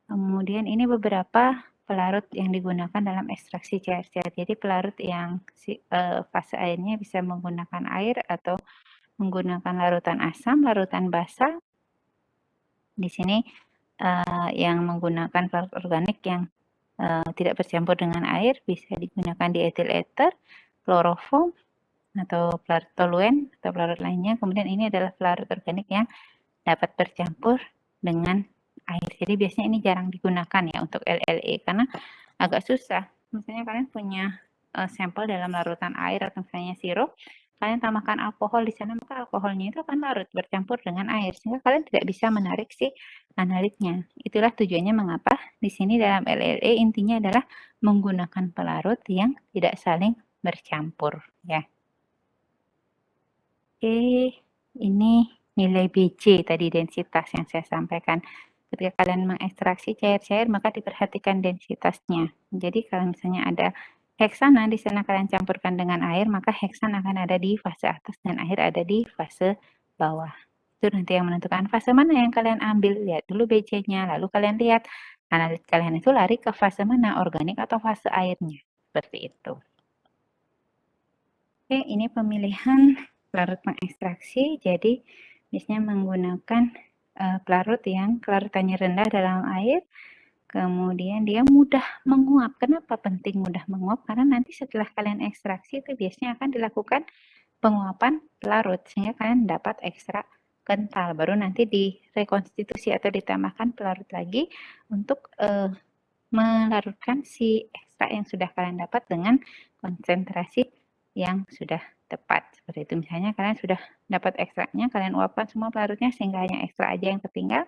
Kemudian ini beberapa pelarut yang digunakan dalam ekstraksi cair-cair. Jadi pelarut yang fase airnya bisa menggunakan air atau menggunakan larutan asam, larutan basa. Di sini yang menggunakan pelarut organik yang tidak bercampur dengan air bisa digunakan di etil ether, kloroform, atau pelarut toluen atau pelarut lainnya. Kemudian ini adalah pelarut organik yang dapat bercampur dengan air. Jadi biasanya ini jarang digunakan ya untuk LLE karena agak susah. Misalnya kalian punya sampel dalam larutan air atau misalnya sirup, kalian tambahkan alkohol di sana, maka alkoholnya itu akan larut bercampur dengan air sehingga kalian tidak bisa menarik si analitnya. Itulah tujuannya mengapa di sini dalam LLE intinya adalah menggunakan pelarut yang tidak saling bercampur ya. Oke, ini nilai BC tadi densitas yang saya sampaikan. Ketika kalian mengekstraksi cair-cair maka diperhatikan densitasnya. Jadi kalau misalnya ada heksana di sana kalian campurkan dengan air maka heksan akan ada di fase atas dan air ada di fase bawah. Itu nanti yang menentukan fase mana yang kalian ambil. Lihat dulu BC-nya lalu kalian lihat analit kalian itu lari ke fase mana, organik atau fase airnya. Seperti itu. Oke, ini pemilihan pelarut mengekstraksi. Jadi biasanya menggunakan pelarut yang kelarutannya rendah dalam air, kemudian dia mudah menguap. Kenapa penting mudah menguap? Karena nanti setelah kalian ekstraksi itu biasanya akan dilakukan penguapan pelarut sehingga kalian dapat ekstra kental. Baru nanti direkonstitusi atau ditambahkan pelarut lagi untuk melarutkan si ekstra yang sudah kalian dapat dengan konsentrasi yang sudah tepat. Seperti itu, misalnya kalian sudah dapat ekstraknya, kalian uapkan semua pelarutnya sehingga hanya ekstra aja yang tertinggal.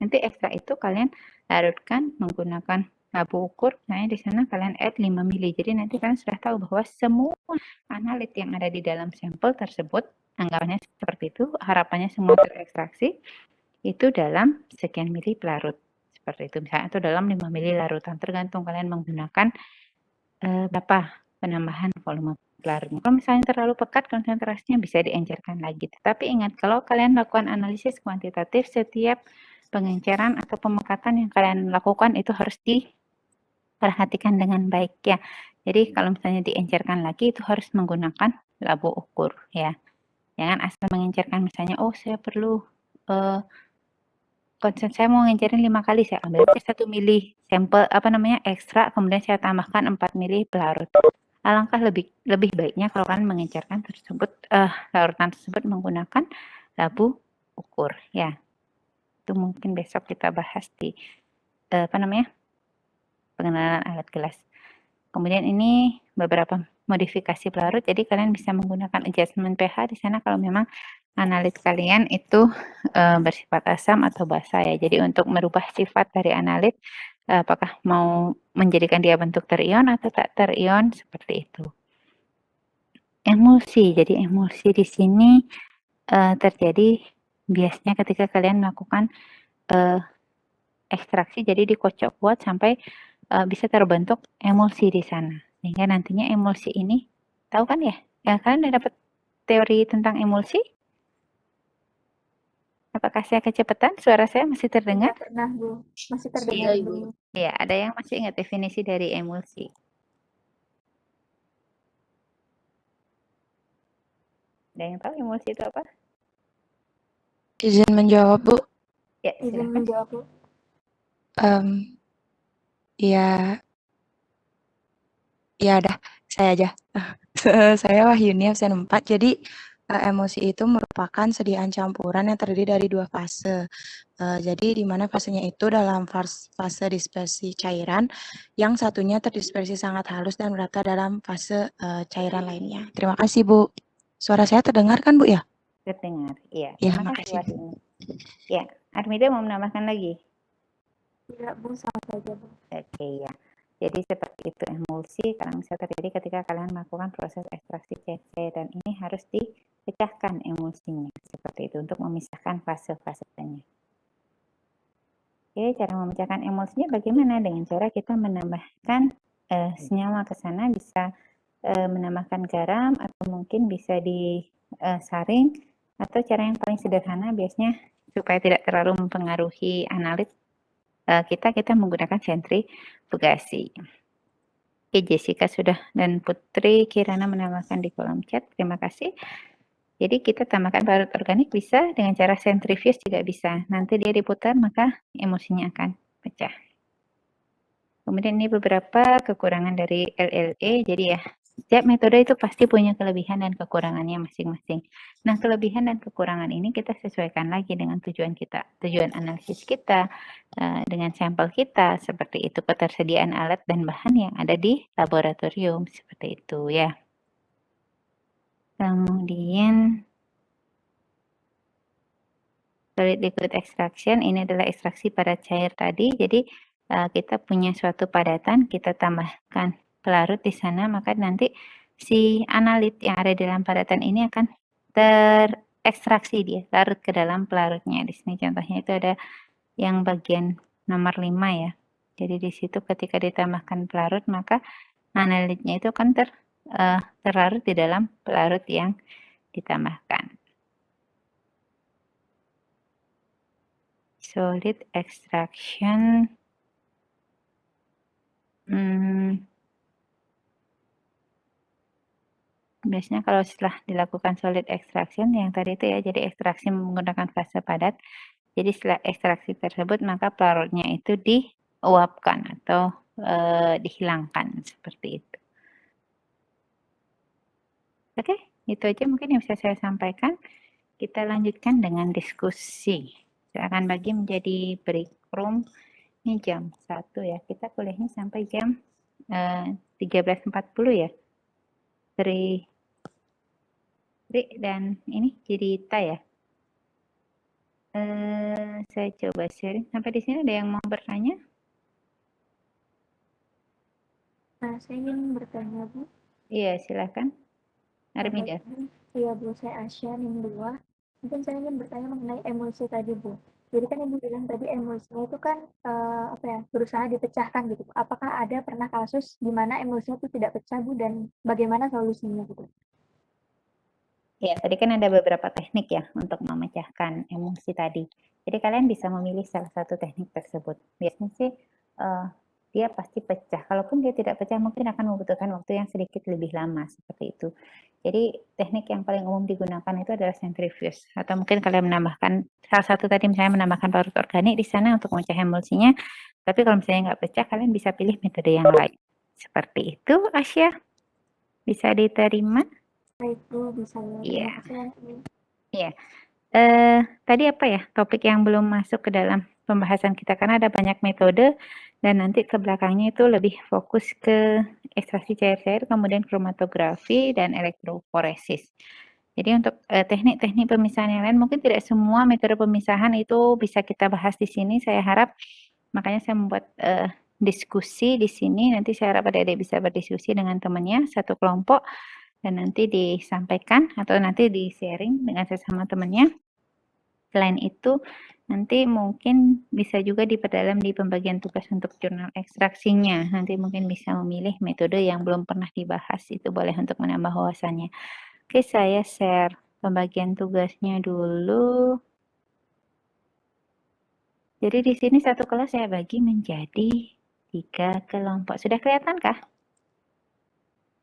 Nanti ekstra itu kalian larutkan menggunakan labu ukur. Misalnya di sana kalian add 5 mili. Jadi nanti kalian sudah tahu bahwa semua analit yang ada di dalam sampel tersebut, anggapannya seperti itu, harapannya semua terekstraksi itu dalam sekian mili pelarut. Seperti itu misalnya, atau dalam 5 mili larutan, tergantung kalian menggunakan berapa penambahan volume pelarutnya. Kalau misalnya terlalu pekat konsentrasinya bisa diencerkan lagi. Tetapi ingat kalau kalian lakukan analisis kuantitatif setiap pengenceran atau pemekatan yang kalian lakukan itu harus diperhatikan dengan baik ya. Jadi kalau misalnya diencerkan lagi itu harus menggunakan labu ukur ya. Jangan asal mengencerkan misalnya oh saya perlu saya mau ngencerin 5 kali, saya ambil 1 mili sampel ekstra, kemudian saya tambahkan 4 mili pelarut. Alangkah lebih baiknya kalau kalian mengencerkan tersebut larutan tersebut menggunakan labu ukur ya. Itu mungkin besok kita bahas di pengenalan alat gelas. Kemudian ini beberapa modifikasi pelarut. Jadi kalian bisa menggunakan adjustment pH di sana kalau memang analit kalian itu bersifat asam atau basa ya. Jadi untuk merubah sifat dari analit, apakah mau menjadikan dia bentuk terion atau tak terion seperti itu. Emulsi. Jadi emulsi di sini terjadi biasanya ketika kalian melakukan ekstraksi. Jadi dikocok kuat sampai bisa terbentuk emulsi di sana. Sehingga nantinya emulsi ini, tahu kan ya? Ya kalian udah dapat teori tentang emulsi? Apakah saya kecepatan? Suara saya masih terdengar? Tidak pernah, Bu. Masih Iya, terdengar, Ibu. Bu. Ya, ada yang masih ingat definisi dari emulsi? Ada yang tahu emulsi itu apa? Izin menjawab, Bu. Ya, Izin silakan. menjawab, Bu. Ya, ya dah, saya aja. Saya Wahyuni absen 4. Jadi emosi itu merupakan sediaan campuran yang terdiri dari 2 fase. Jadi di mana fasenya itu dalam fase dispersi cairan, yang satunya terdispersi sangat halus dan merata dalam fase cairan lainnya. Terima kasih, Bu. Suara saya terdengar kan, Bu ya? Terdengar. Iya. Ya, Terima kasih makasih. Wahyuni. Ya, Armida mau menambahkan lagi? Tidak, Bu. Sama saja, Bu. Oke ya. Jadi seperti itu emulsi karena bisa terjadi ketika kalian melakukan proses ekstraksi CC dan ini harus dipecahkan emulsinya seperti itu untuk memisahkan fase-fasenya. Oke, cara memecahkan emulsinya bagaimana? Dengan cara kita menambahkan senyawa ke sana, bisa menambahkan garam atau mungkin bisa disaring atau cara yang paling sederhana biasanya supaya tidak terlalu mempengaruhi analit kita menggunakan sentrifugasi. Oke, Jessica sudah dan Putri Kirana menambahkan di kolom chat. Terima kasih. Jadi kita tambahkan parut organik bisa dengan cara sentrifuge juga bisa. Nanti dia diputar maka emulsinya akan pecah. Kemudian ini beberapa kekurangan dari LLE. Jadi ya, setiap metode itu pasti punya kelebihan dan kekurangannya masing-masing. Nah, kelebihan dan kekurangan ini kita sesuaikan lagi dengan tujuan kita, tujuan analisis kita, dengan sampel kita, seperti itu, ketersediaan alat dan bahan yang ada di laboratorium, seperti itu ya. Kemudian solid liquid extraction, ini adalah ekstraksi pada cair tadi. Jadi kita punya suatu padatan, kita tambahkan pelarut di sana, maka nanti si analit yang ada di dalam padatan ini akan terekstraksi dia, larut ke dalam pelarutnya. Di sini contohnya itu ada yang bagian nomor 5 ya. Jadi di situ ketika ditambahkan pelarut, maka analitnya itu akan terlarut di dalam pelarut yang ditambahkan. Solid extraction. Biasanya kalau setelah dilakukan solid extraction yang tadi itu ya, jadi ekstraksi menggunakan fase padat. Jadi setelah ekstraksi tersebut maka pelarutnya itu diuapkan atau dihilangkan seperti itu. Oke, itu aja mungkin yang bisa saya sampaikan. Kita lanjutkan dengan diskusi. Saya akan bagi menjadi break room. Ini jam 1 ya. Kita kuliahnya sampai jam 13.40 ya. Tri dan ini Jirita ya. Saya coba sharing. Sampai di sini ada yang mau bertanya? Saya ingin bertanya, Bu. Iya, silakan. Armida. Iya, Bu. Saya Asya, NIM 2. Mungkin saya ingin bertanya mengenai emulsi tadi, Bu. Jadi kan Ibu bilang tadi emulsinya itu kan berusaha dipecahkan gitu. Apakah ada pernah kasus di mana emulsinya itu tidak pecah, Bu, dan bagaimana solusinya gitu? Ya, tadi kan ada beberapa teknik ya untuk memecahkan emulsi tadi. Jadi kalian bisa memilih salah satu teknik tersebut. Biasanya sih dia pasti pecah. Kalaupun dia tidak pecah mungkin akan membutuhkan waktu yang sedikit lebih lama seperti itu. Jadi teknik yang paling umum digunakan itu adalah centrifuge. Atau mungkin kalian menambahkan salah satu tadi misalnya menambahkan parut organik di sana untuk memecah emulsinya. Tapi kalau misalnya nggak pecah, kalian bisa pilih metode yang lain. Seperti itu, Asya. Bisa diterima? Baik, Bu, bisa ya. Iya. Iya. Tadi apa ya topik yang belum masuk ke dalam pembahasan kita karena ada banyak metode dan nanti ke belakangnya itu lebih fokus ke ekstraksi cair-cair, kemudian kromatografi dan elektroforesis. Jadi untuk teknik-teknik pemisahan yang lain mungkin tidak semua metode pemisahan itu bisa kita bahas di sini. Saya harap makanya saya membuat diskusi di sini. Nanti saya harap adik-adik bisa berdiskusi dengan temannya satu kelompok dan nanti disampaikan atau nanti di-sharing dengan sesama temannya. Selain itu, nanti mungkin bisa juga diperdalam di pembagian tugas untuk jurnal ekstraksinya. Nanti mungkin bisa memilih metode yang belum pernah dibahas, itu boleh untuk menambah wawasannya. Oke, saya share pembagian tugasnya dulu. Jadi di sini satu kelas saya bagi menjadi 3 kelompok. Sudah kelihatan kah?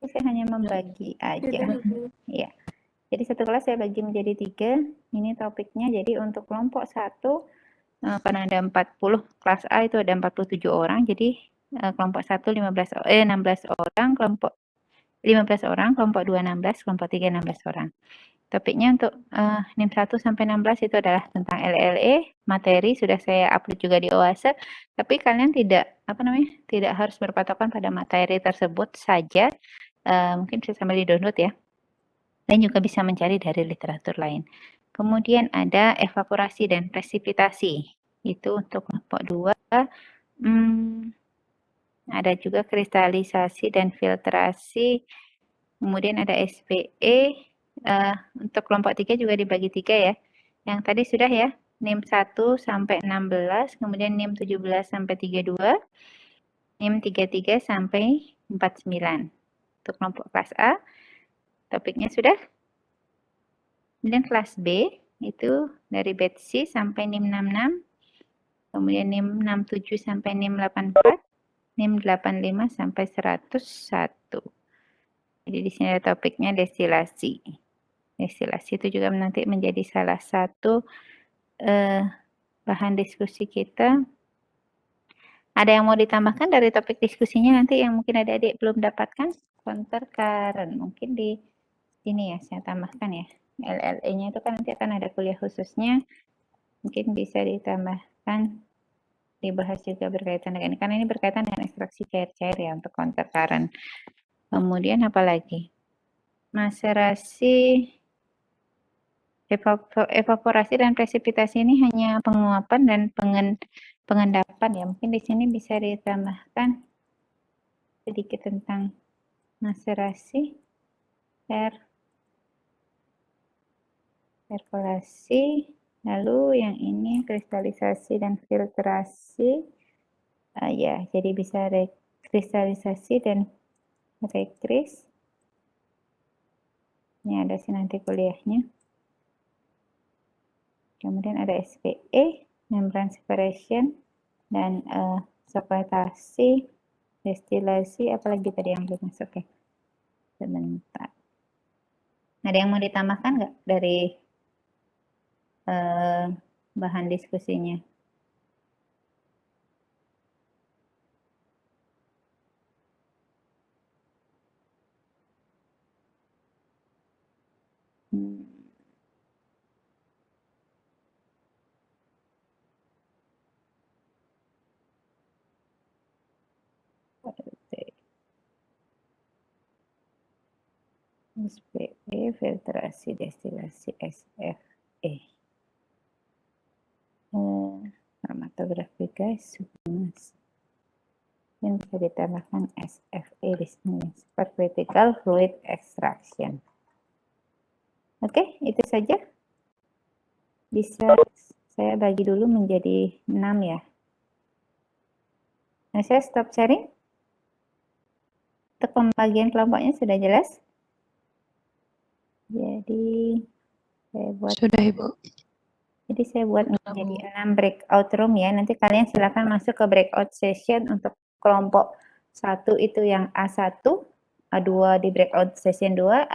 Saya hanya membagi aja. Ya. Jadi satu kelas saya bagi menjadi 3. Ini topiknya. Jadi untuk kelompok 1 karena ada 40, kelas A itu ada 47 orang. Jadi kelompok 1 16 orang, kelompok 15 orang, kelompok 2 16, kelompok 3 16 orang. Topiknya untuk NIM 1 sampai 16 itu adalah tentang LLE, materi sudah saya upload juga di OASE, tapi kalian tidak harus berpatokan pada materi tersebut saja. Mungkin bisa sambil di-download ya. Dan juga bisa mencari dari literatur lain. Kemudian ada evaporasi dan presipitasi. Itu untuk kelompok 2. Ada juga kristalisasi dan filtrasi. Kemudian ada SPE. Untuk kelompok 3 juga dibagi 3 ya. Yang tadi sudah ya. NIM 1 sampai 16. Kemudian NIM 17 sampai 32. NIM 33 sampai 49. Untuk kelompok kelas A. Topiknya sudah. Kemudian kelas B itu dari batch C sampai NIM 66. kemudian NIM 67 sampai NIM 84, NIM 85 sampai 101. Jadi di sini ada topiknya destilasi. Destilasi itu juga nanti menjadi salah satu bahan diskusi kita. Ada yang mau ditambahkan dari topik diskusinya nanti yang mungkin adik-adik belum dapatkan? Counter current. Mungkin di sini ya saya tambahkan ya. LLE-nya itu kan nanti akan ada kuliah khususnya. Mungkin bisa ditambahkan, dibahas juga berkaitan dengan ini. Karena ini berkaitan dengan ekstraksi cair-cair ya untuk counter current. Kemudian apa lagi? Maserasi, evaporasi dan presipitasi ini hanya penguapan dan pengendapan ya. Mungkin di sini bisa ditambahkan sedikit tentang maserasi, perkolasi, lalu yang ini kristalisasi dan filtrasi. Ya, jadi bisa kristalisasi dan rekris. Ini ada sih nanti kuliahnya. Kemudian ada SPE, membran separation, dan sekretasi, destilasi, apalagi tadi yang belum masuk ya. Sebentar. Ada yang mau ditambahkan nggak dari bahan diskusinya? SPE, filtrasi, destilasi, SFE. Kromatografi guys, sublimasi. Dan bisa ditambahkan SFE di sini, supercritical fluid extraction. Oke, itu saja. Bisa saya bagi dulu menjadi 6 ya. Nah, saya stop sharing. Untuk pembagian kelompoknya sudah jelas? Jadi saya buat Sudah, Ibu. Jadi saya buat menjadi 6 breakout room ya. Nanti kalian silakan masuk ke breakout session untuk kelompok 1 itu yang A1, A2 di breakout session 2,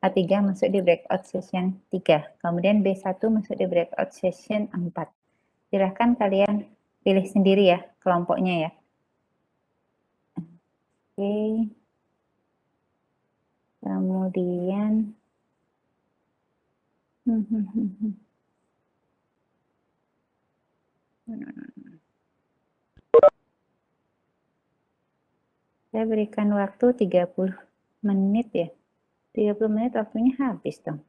A3 masuk di breakout session 3. Kemudian B1 masuk di breakout session 4. Silakan kalian pilih sendiri ya kelompoknya ya. Oke. Kemudian saya berikan waktu 30 menit ya. 30 menit waktunya habis dong.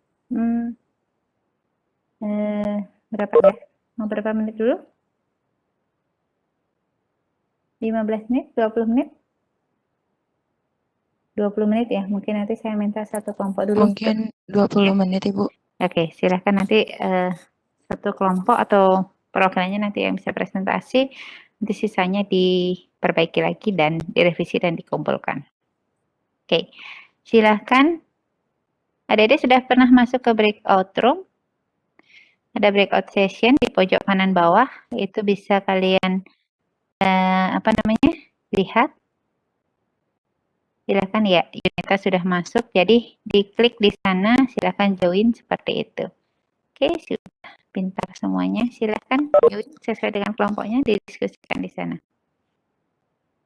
Berapa ya? Mau berapa menit dulu? 15 menit? 20 menit? 20 menit ya. Mungkin nanti saya minta satu kelompok dulu. Mungkin 20 menit, Ibu. Oke, silahkan nanti satu kelompok atau perwakilannya nanti yang bisa presentasi. Nanti sisanya diperbaiki lagi dan direvisi dan dikumpulkan. Oke, silahkan. Adik-adik sudah pernah masuk ke breakout room? Ada breakout session di pojok kanan bawah. Itu bisa kalian lihat. Silakan ya, Yunita sudah masuk. Jadi diklik di sana, silakan join seperti itu. Oke, sudah pintar semuanya. Silakan join sesuai dengan kelompoknya, didiskusikan di sana.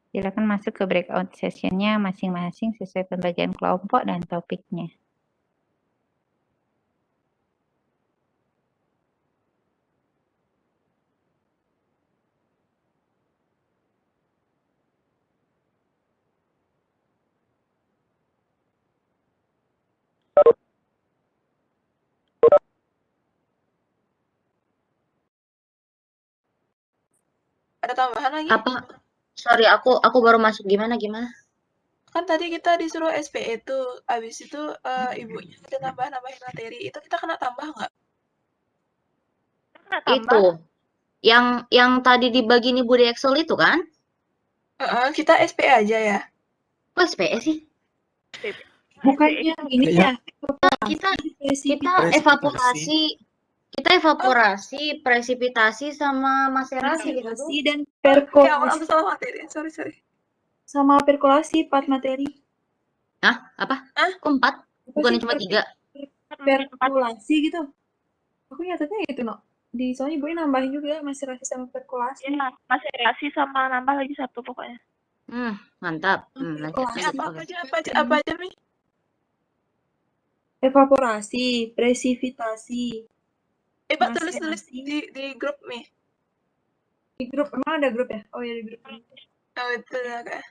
Silakan masuk ke breakout sessionnya masing-masing sesuai pembagian kelompok dan topiknya. Ada tambahan lagi? Apa? Sorry, aku baru masuk. Gimana? Kan tadi kita disuruh SPE itu, habis itu ibunya ada nambahin materi. Itu kita kena tambah nggak? Itu yang tadi dibagi nih Bu di Excel itu kan? Kita SPE aja ya. Kok SPE sih? Bukannya gini ya? Kita evaporasi. Kita evaporasi, presipitasi, sama maserasi gitu tuh. Perkulasi dan Ya ampun, perkolasi. aku salah materi. Sorry. Sama perkolasi 4 materi. Hah? Apa? Hah? Kok 4? Apa Bukannya sih cuma 3? perkulasi gitu? Aku nyatetnya gitu, no. Di soalnya ibunya nambahin juga maserasi sama perkolasi. Ya, maserasi sama nambah lagi 1 pokoknya. Mantap. Lanjut. Perkolasi. Oke. Apa aja, Mi? Evaporasi, presipitasi, Pak, tulis maserasi. di grup, Mi. Di grup, emang ada grup ya? Oh ya, di grup. Oh, itu ya, Kak.